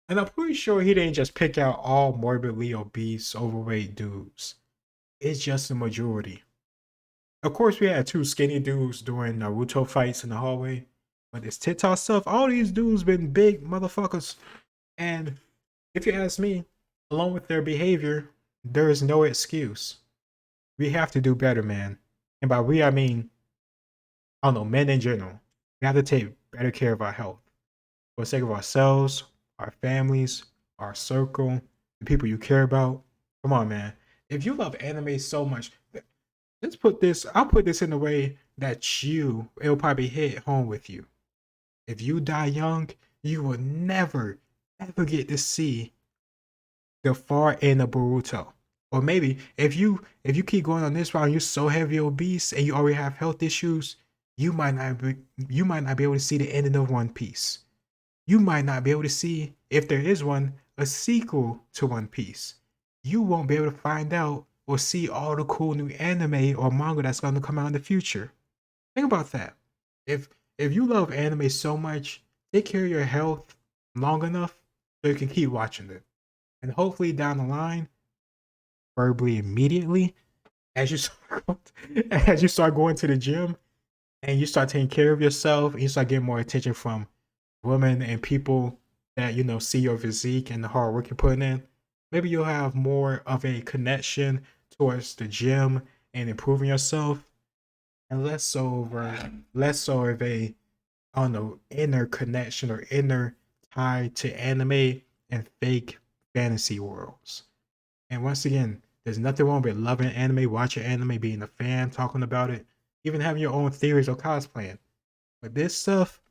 And I'm pretty sure he didn't just pick out all morbidly obese, overweight dudes. It's just the majority. Of course, we had two skinny dudes doing Naruto fights in the hallway. But this TikTok stuff, all these dudes been big motherfuckers. And if you ask me, along with their behavior, there is no excuse. We have to do better, man. And by we, I mean, I don't know, men in general. We have to take better care of our health. For the sake of ourselves, our families, our circle, the people you care about. Come on, man. If you love anime so much, let's put this, I'll put this in a way that it'll probably hit home with you. If you die young, you will never, ever get to see the far end of Boruto. Or maybe if you keep going on this route and you're so heavy obese and you already have health issues, you might not be able to see the ending of One Piece. You might not be able to see, if there is one, a sequel to One Piece. You won't be able to find out or see all the cool new anime or manga that's going to come out in the future. Think about that. If you love anime so much, take care of your health long enough so you can keep watching it. And hopefully down the line, preferably immediately, as you start going to the gym and you start taking care of yourself and you start getting more attention from women and people that, you know, see your physique and the hard work you're putting in, maybe you'll have more of a connection towards the gym and improving yourself. and less so of a, I don't know, inner connection or inner tie to anime and fake fantasy worlds. And once again, there's nothing wrong with loving anime, watching anime, being a fan, talking about it, even having your own theories or cosplaying. But this stuff,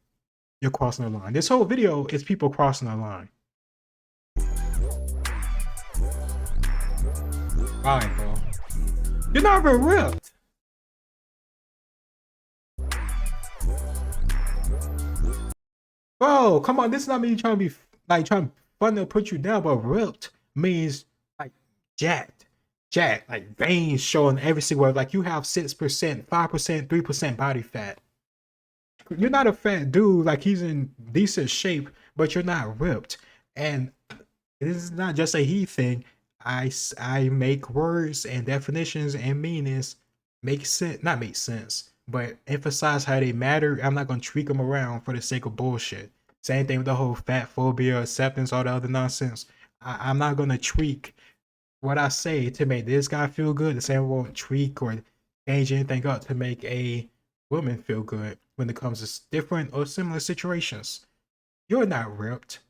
you're crossing the line. This whole video is people crossing the line. Fine, bro. You're not even ripped. Bro, come on. This is not me trying to be like trying fun to put you down, but ripped means like jacked. Jacked, like veins showing every single, like you have 6%, 5%, 3% body fat. You're not a fat dude, like he's in decent shape, but you're not ripped. And this is not just a he thing. I make words and definitions and meanings make sense, not make sense, but emphasize how they matter. I'm not gonna tweak them around for the sake of bullshit. Same thing with the whole fat phobia, acceptance, all the other nonsense. I'm not gonna tweak what I say to make this guy feel good. The same won't tweak or change anything up to make a woman feel good when it comes to different or similar situations. You're not ripped.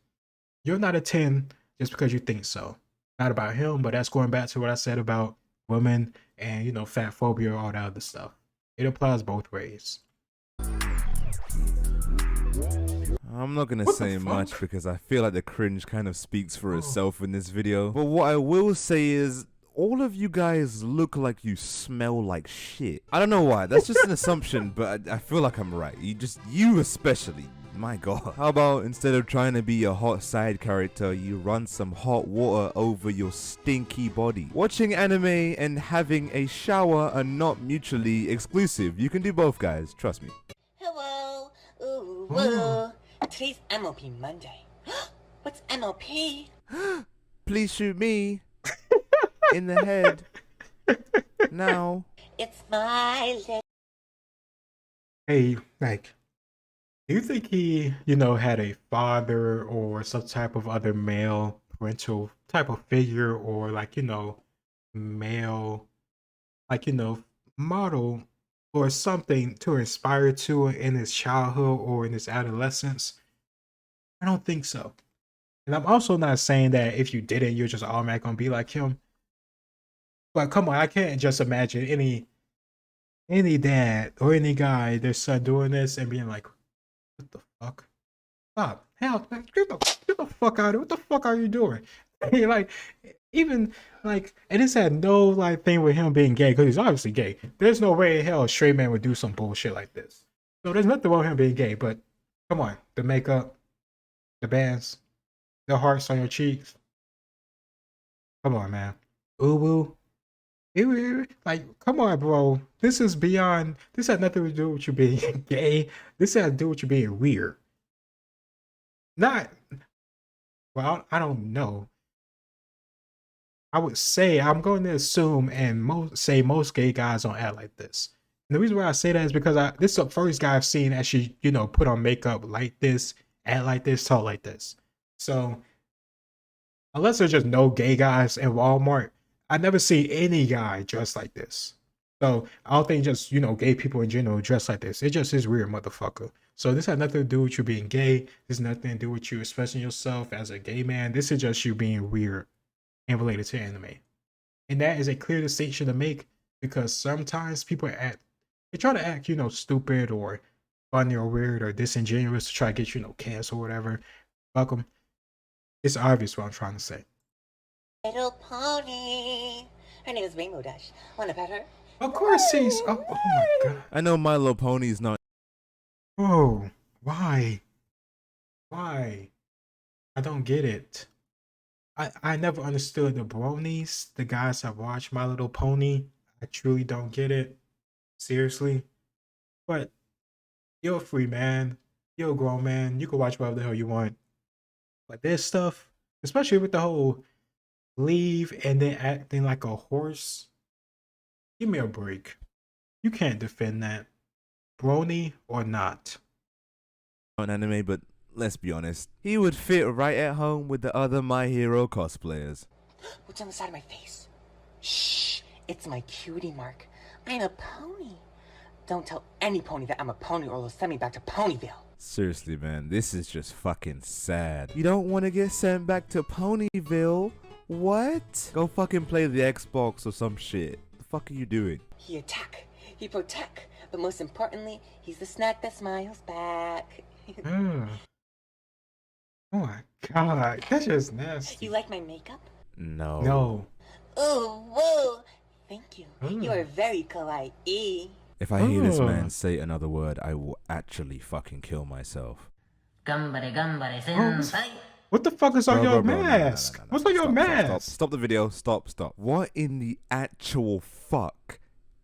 You're not a 10 just because you think so. Not about him, but that's going back to what I said about women and, you know, fat phobia, all that other stuff. It applies both ways. I'm not gonna What the say much fuck? because I feel like the cringe kind of speaks for itself in this video. But what I will say is, all of you guys look like you smell like shit. I don't know why, that's just an assumption, but I feel like I'm right. You especially. My god. How about instead of trying to be a hot side character, you run some hot water over your stinky body? Watching anime and having a shower are not mutually exclusive. You can do both, guys. Trust me. Hello. Ooh, Oh. Today's MLP Monday. What's MLP? Please shoot me in the head now. It's my leg. Hey, like, do you think he, you know, had a father or some type of other male parental type of figure or like, you know, male, like, you know, model or something to inspire to in his childhood or in his adolescence? I don't think so. And I'm also not saying that if you didn't, you're just automatically gonna be like him. But come on, I can't just imagine any dad or any guy, their son doing this and being like, what the fuck? Stop. Hell, man, get the fuck out of here. What the fuck are you doing? Like, even like, and this had no like thing with him being gay, because he's obviously gay. There's no way in hell a straight man would do some bullshit like this. So there's nothing wrong with him being gay, but come on, the makeup, the bands, the hearts on your cheeks. Come on, man. Uwu. Like, come on, bro. This is beyond. This has nothing to do with you being gay. This has to do with you being weird. Not. Well, I don't know. I would say I'm going to assume and most gay guys don't act like this. And the reason why I say that is because this is the first guy I've seen actually, you know, put on makeup like this, act like this, talk like this. So unless there's just no gay guys in Walmart, I never see any guy dressed like this. So I don't think just, you know, gay people in general dress like this. It just is weird, motherfucker. So this has nothing to do with you being gay. This has nothing to do with you expressing yourself as a gay man. This is just you being weird and related to anime. And that is a clear distinction to make, because sometimes people they try to act, you know, stupid or funny or weird or disingenuous to try to get, you know, canceled or whatever. Fuck 'em. It's obvious what I'm trying to say. Little pony. Her name is Rainbow Dash. Wanna pet her? Of course he's. Oh my god. I know My Little Pony's not. Oh, why? Why? I don't get it. I never understood the bronies, the guys that watch My Little Pony. I truly don't get it. Seriously. But you're a free man. You're a grown man. You can watch whatever the hell you want. But this stuff, especially with the whole leave and then acting like a horse, give me a break. You can't defend that. Brony or not. On anime, but let's be honest, he would fit right at home with the other My Hero cosplayers. What's on the side of my face? Shh. It's my cutie mark. I'm a pony. Don't tell any pony that I'm a pony or they'll send me back to Ponyville. Seriously, man, this is just fucking sad. You don't want to get sent back to Ponyville? What? Go fucking play the Xbox or some shit. The fuck are you doing? He attack, he protect, but most importantly, he's the snack that smiles back. Oh my god, that's just nasty. You like my makeup? No. No. Ooh, whoa. Thank you. Mm. You are very kawaii. If I hear this Oh. man say another word, I will actually fucking kill myself. Gambare gambare Oh, what's- sensei. What the fuck is on Bro, your bro, bro, no, mask? What's on your Stop, mask? Stop the video. Stop. What in the actual fuck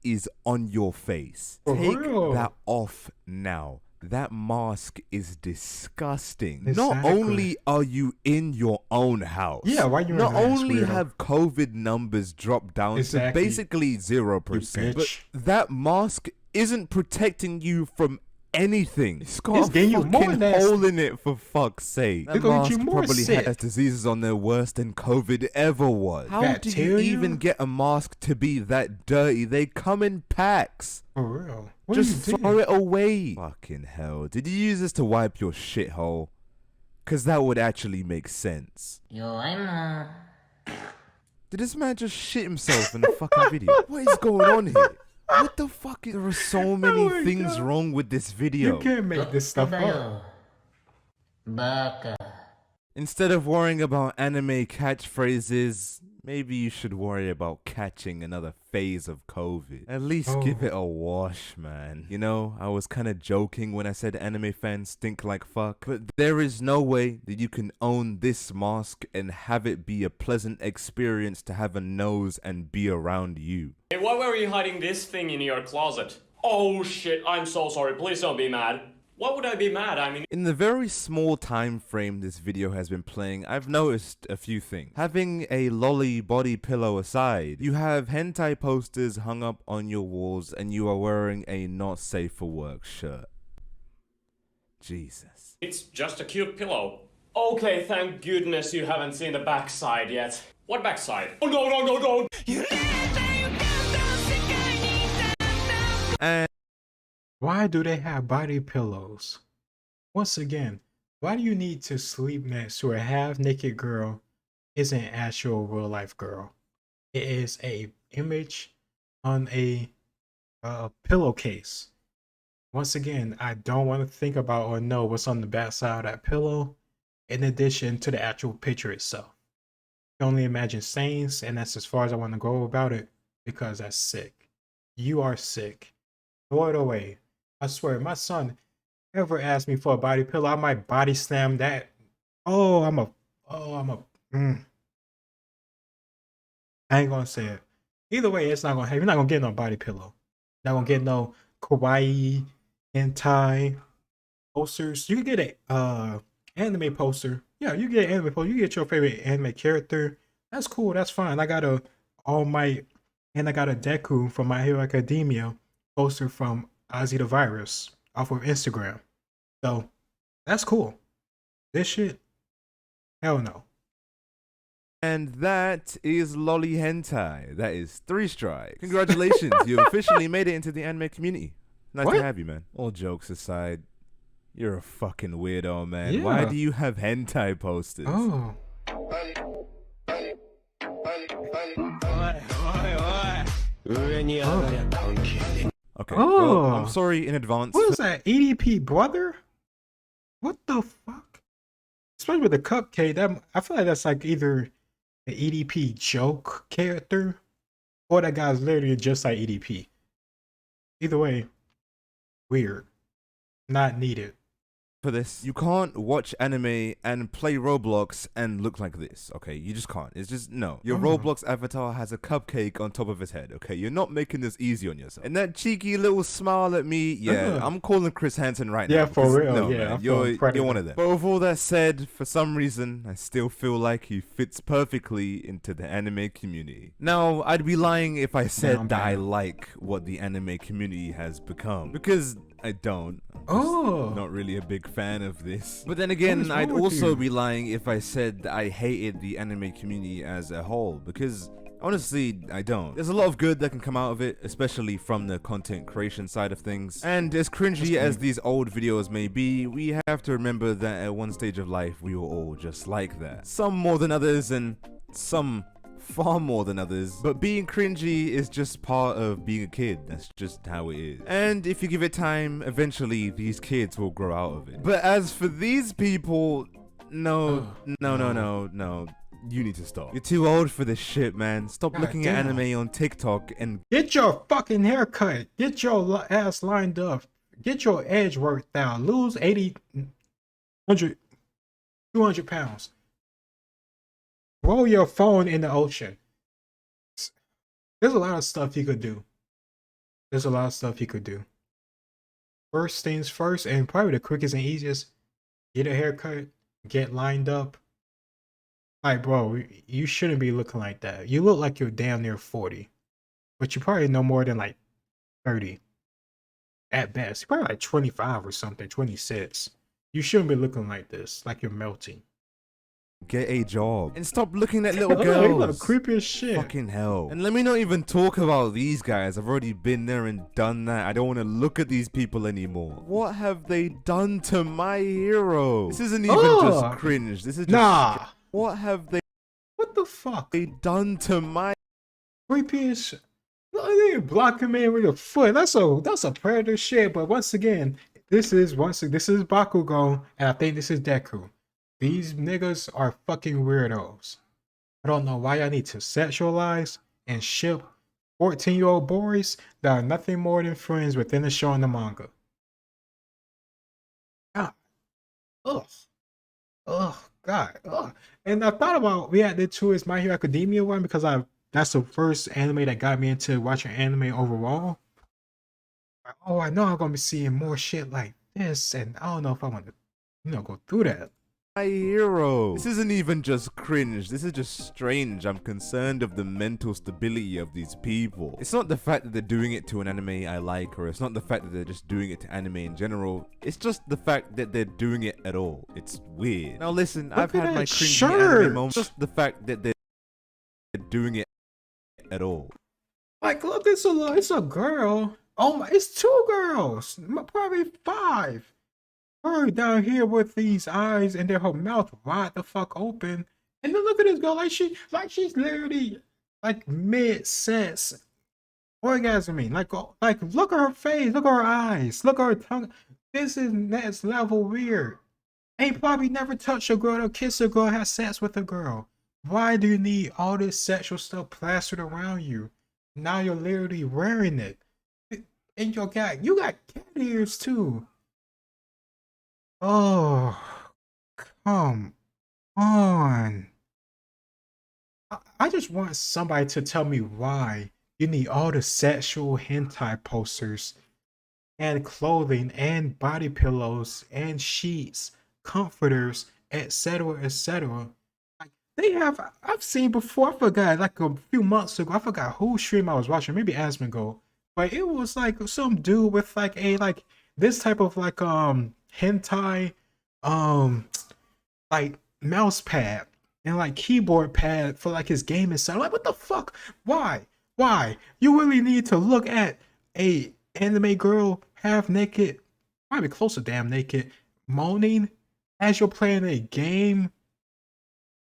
is on your face? For Take real? that off now. That mask is disgusting. Not Exactly. only are you in your own house, Yeah, why you in not the mask, only weirdo? have COVID numbers dropped down Exactly. to basically 0%, but bitch. that mask isn't protecting you from anything. It's got It's a getting you more fucking nasty. hole in it, for fuck's sake. That It's gonna get mask you more probably sick. has diseases on there worse than COVID ever was. How do Bacteria? you even get a mask to be that dirty? They come in packs. For real. What Just are you throw doing? it away. Fucking hell. Did you use this to wipe your shithole? Cause that would actually make sense. Yo, I'm Did this man just shit himself in the fucking video? What is going on here? What the fuck? There are so many Oh my things God. wrong with this You video. can't make this stuff up. Dayo. Baka. Instead of worrying about anime catchphrases, maybe you should worry about catching another phase of COVID. At least give it a wash, man. You know, I was kind of joking when I said anime fans stink like fuck, but there is no way that you can own this mask and have it be a pleasant experience to have a nose and be around you. Hey, why were you hiding this thing in your closet? Oh shit, I'm so sorry, please don't be mad. Why would I be mad? I mean, In the very small time frame this video has been playing, I've noticed a few things. Having a lolly body pillow aside, you have hentai posters hung up on your walls and you are wearing a not safe for work shirt. Jesus. it's just a cute pillow. Okay, thank goodness you haven't seen the backside yet. What backside? Oh no. And Why do they have body pillows? Once again, why do you need to sleep next to a half-naked girl? Isn't an actual real-life girl. It is a image on a pillowcase. Once again, I don't want to think about or know what's on the back side of that pillow, in addition to the actual picture itself. I can only imagine stains, and that's as far as I want to go about it, because that's sick. You are sick. Throw it away. I swear, my son ever asked me for a body pillow, I might body slam that. I ain't gonna say it. Either way, it's not gonna happen. You're not gonna get no body pillow. Not gonna get no kawaii, hentai posters. You can get a anime poster. Yeah, you get an anime poster. You get your favorite anime character. That's cool. That's fine. I got a All Might and I got a Deku from My Hero Academia poster from Ozzy the Virus off of Instagram. So that's cool. This shit, hell no. And that is Lolly Hentai. That is 3 strikes. Congratulations, you officially made it into the anime community. Nice What? to have you, man. All jokes aside, you're a fucking weirdo, man. Why Yeah. do you have hentai posters? Oh. Okay, Oh. well, I'm sorry in advance. What is that? EDP brother? What the fuck? Especially with the cupcake, that I feel like that's like either an EDP joke character or that guy's literally just like EDP. Either way, weird. Not needed. For this, you can't watch anime and play Roblox and look like this, okay? You just can't. It's just, no. Your Oh. Roblox avatar has a cupcake on top of his head, okay? You're not making this easy on yourself. And that cheeky little smile at me, yeah, Ugh. I'm calling Chris Hansen right now. Yeah, for because, real, no, yeah, man, I'm you're feeling Predator. one of them. But with all that said, for some reason, I still feel like he fits perfectly into the anime community. Now, I'd be lying if I said that I like what the anime community has become, because I don't. I'm just Oh. not really a big fan of this. But then again, wrong I'd with also you? be lying if I said that I hated the anime community as a whole, because Honestly, I don't. There's a lot of good that can come out of it, especially from the content creation side of things. And as cringy as these old videos may be, we have to remember that at one stage of life, we were all just like that. Some more than others, and some far more than others, but being cringy is just part of being a kid. That's just how it is. And if you give it time, eventually these kids will grow out of it. But as for these people, no. You need to stop. You're too old for this shit, man. Stop God looking damn. at anime on TikTok and Get your fucking haircut. Get your ass lined up. Get your edge worked down. Lose 80, 100, 200 pounds. Roll your phone in the ocean. There's a lot of stuff you could do. First things first, and probably the quickest and easiest, get a haircut, get lined up. Like, bro, you shouldn't be looking like that. You look like you're damn near 40, but you probably no more than like 30 at best. You're probably like 25 or something, 26. You shouldn't be looking like this, like you're melting. get a job. And stop looking at little You girls. look creepy as shit. Fucking hell. And let me not even talk about these guys. I've already been there and done that. I don't want to look at these people anymore. What have they done to my hero? This isn't even just cringe. This is just what have they What the fuck? done to my Creepy as shit. They blocking me with a foot. That's a predator shit. But once again, this is Bakugo, and I think this is Deku. These niggas are fucking weirdos. I don't know why I need to sexualize and ship 14-year-old boys that are nothing more than friends within the show and the manga. God. God. And I thought about reacting to his My Hero Academia one because that's the first anime that got me into watching anime overall. Oh, I know I'm gonna be seeing more shit like this, and I don't know if I want to, go through that. my hero? This isn't even just cringe. This is just strange. I'm concerned of the mental stability of these people. It's not the fact that they're doing it to an anime I like, or it's not the fact that they're just doing it to anime in general. It's just the fact that they're doing it at all. It's weird. Now listen, I've had my cringy anime moments. Just the fact that they're doing it at all. Like, look, it's a girl. Oh my, it's two girls, probably 5. Her down here with these eyes and then her mouth wide the fuck open. And then look at this girl, like she's literally like mid-sense orgasming. Like look at her face, look at her eyes, look at her tongue. This is next level weird. Ain't probably never touched a girl or kissed a girl, have sex with a girl. Why do you need all this sexual stuff plastered around you? Now you're literally wearing it. And you got cat ears too. Oh, come on. I just want somebody to tell me why you need all the sexual hentai posters and clothing and body pillows and sheets, comforters, etc., etc. Like I've seen before. I forgot, like a few months ago. I forgot whose stream I was watching. Maybe Asmongo, but it was like some dude with like this type of like hentai like mouse pad and like keyboard pad for like his gaming setup. Like, what the fuck? Why you really need to look at a anime girl half naked, probably close to damn naked, moaning as you're playing a game?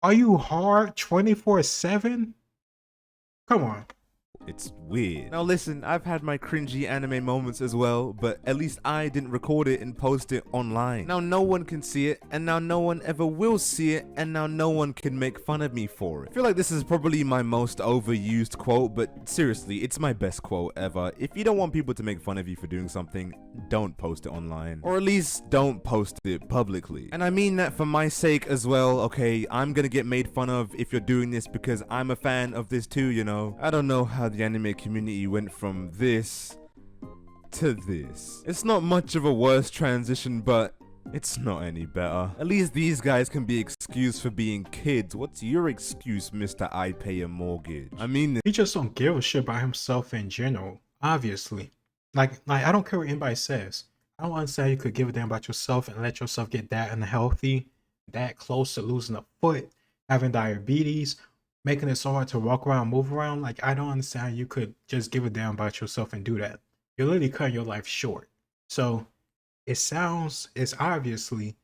Are you hard 24/7? Come on. It's weird. Now listen, I've had my cringy anime moments as well, but at least I didn't record it and post it online. Now no one can see it, and now no one ever will see it, and now no one can make fun of me for it. I feel like this is probably my most overused quote, but seriously, it's my best quote ever. If you don't want people to make fun of you for doing something, don't post it online. Or at least don't post it publicly. And I mean that for my sake as well. Okay, I'm gonna get made fun of if you're doing this because I'm a fan of this too, you know. I don't know how the anime community went from this to this. It's not much of a worse transition, but it's not any better. At least these guys can be excused for being kids. What's your excuse, Mr. I pay a mortgage? I mean, He just don't give a shit about himself in general, obviously. Like I don't care what anybody says. I don't understand you could give a damn about yourself and let yourself get that unhealthy, that close to losing a foot, having diabetes, making it so hard to walk around, move around. Like, I don't understand how you could just give a damn about yourself and do that. You're literally cutting your life short. So it's obviously,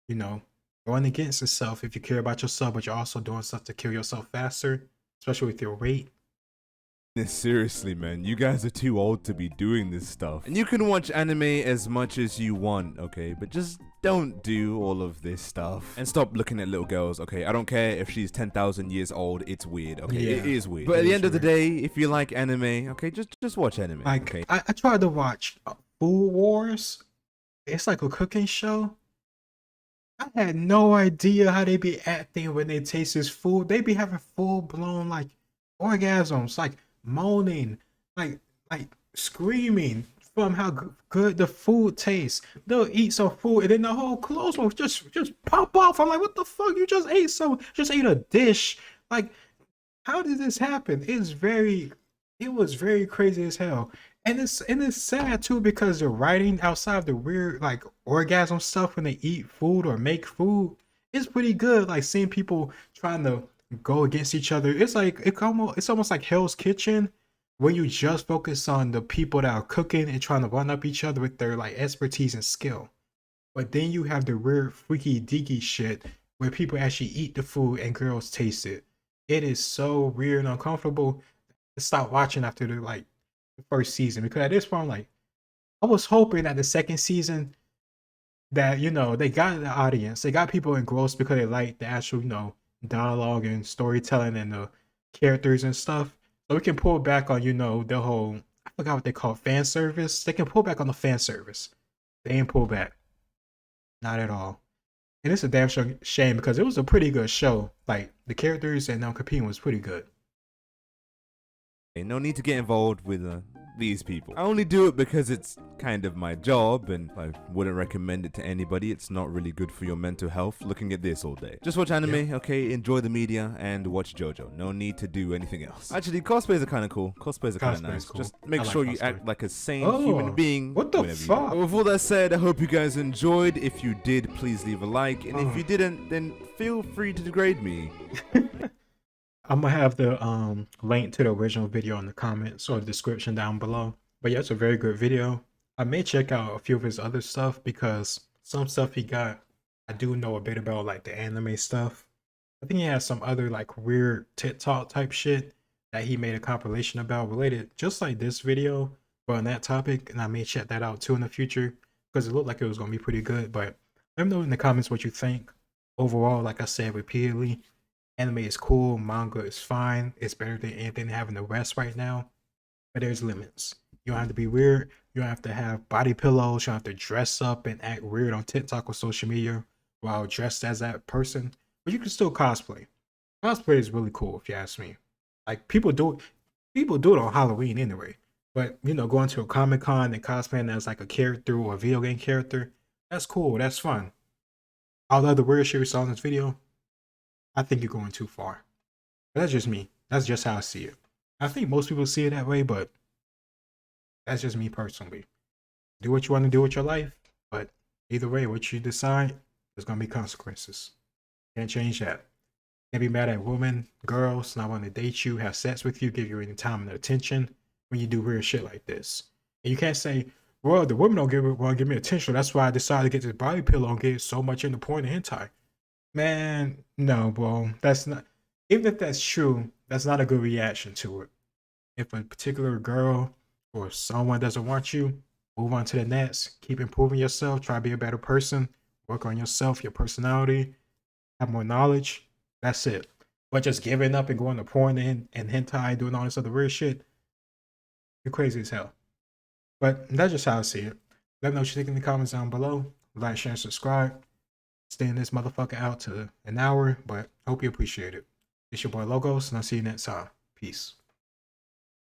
you know, going against itself if you care about yourself, but you're also doing stuff to kill yourself faster, especially with your weight. Seriously, man, you guys are too old to be doing this stuff. And you can watch anime as much as you want, okay? But just don't do all of this stuff. And stop looking at little girls, okay? I don't care if she's 10,000 years old, it's weird, okay? Yeah, it is weird. But at the end of the day, if you like anime, okay, just watch anime, Like, okay? I tried to watch Food Wars. It's like a cooking show. I had no idea how they be acting when they taste this food. They be having full blown like orgasms, like moaning, like screaming from how good the food tastes. They'll eat some food and then the whole clothes will just pop off. I'm like, what the fuck? You just ate a dish. Like, how did this happen? It was very crazy as hell. And it's sad too because the writing outside of the weird like orgasm stuff when they eat food or make food is pretty good. Like seeing people trying to go against each other. It's like it's almost like Hell's Kitchen when you just focus on the people that are cooking and trying to one up each other with their like expertise and skill. But then you have the weird freaky deaky shit where people actually eat the food and girls taste it. It is so weird and uncomfortable. Stop watching after the first season because at this point, like, I was hoping that the second season that they got the audience, they got people engrossed because they like the actual dialogue and storytelling and the characters and stuff. So we can pull back on the whole, I forgot what they call fan service. They can pull back on the fan service. They ain't pull back, not at all. And it's a damn shame because it was a pretty good show. Like the characters and them competing was pretty good. No need to get involved with these people. I only do it because it's kind of my job and I wouldn't recommend it to anybody. It's not really good for your mental health looking at this all day. Just watch anime, okay? Enjoy the media and watch JoJo. No need to do anything else. Actually, cosplays are kind of cool. Cosplays are kind of nice. Cool. Just make sure you act like a sane human being. What the fuck? With all that said, I hope you guys enjoyed. If you did, please leave a like. And if you didn't, then feel free to degrade me. I'm gonna have the link to the original video in the comments or the description down below. But yeah, it's a very good video. I may check out a few of his other stuff because some stuff he got, I do know a bit about, like the anime stuff. I think he has some other like weird TikTok type shit that he made a compilation about related just like this video, but on that topic, and I may check that out too in the future because it looked like it was gonna be pretty good. But let me know in the comments what you think. Overall, like I said repeatedly, anime is cool, manga is fine. It's better than anything they have in the West right now. But there's limits. You don't have to be weird. You don't have to have body pillows. You don't have to dress up and act weird on TikTok or social media while dressed as that person. But you can still cosplay. Cosplay is really cool if you ask me. Like people do it on Halloween anyway. But going to a Comic-Con and cosplaying as like a character or a video game character, that's cool. That's fun. All the other weird shit we saw in this video, I think you're going too far. But that's just me. That's just how I see it. I think most people see it that way, but that's just me personally. Do what you want to do with your life, but either way, what you decide, there's going to be consequences. Can't change that. Can't be mad at women, girls, not wanting to date you, have sex with you, give you any time and attention when you do weird shit like this. And you can't say, well, the women don't want to give me attention. That's why I decided to get this body pillow and get so much into porn and hentai. Man, no, bro. That's not, even if that's true, that's not a good reaction to it. If a particular girl or someone doesn't want you, move on to the next. Keep improving yourself. Try to be a better person. Work on yourself, your personality. Have more knowledge. That's it. But just giving up and going to porn and hentai, doing all this other weird shit, you're crazy as hell. But that's just how I see it. Let me know what you think in the comments down below. Like, share, and subscribe. Staying this motherfucker out to an hour, but hope you appreciate it. It's your boy Logos, and I'll see you next time. Peace.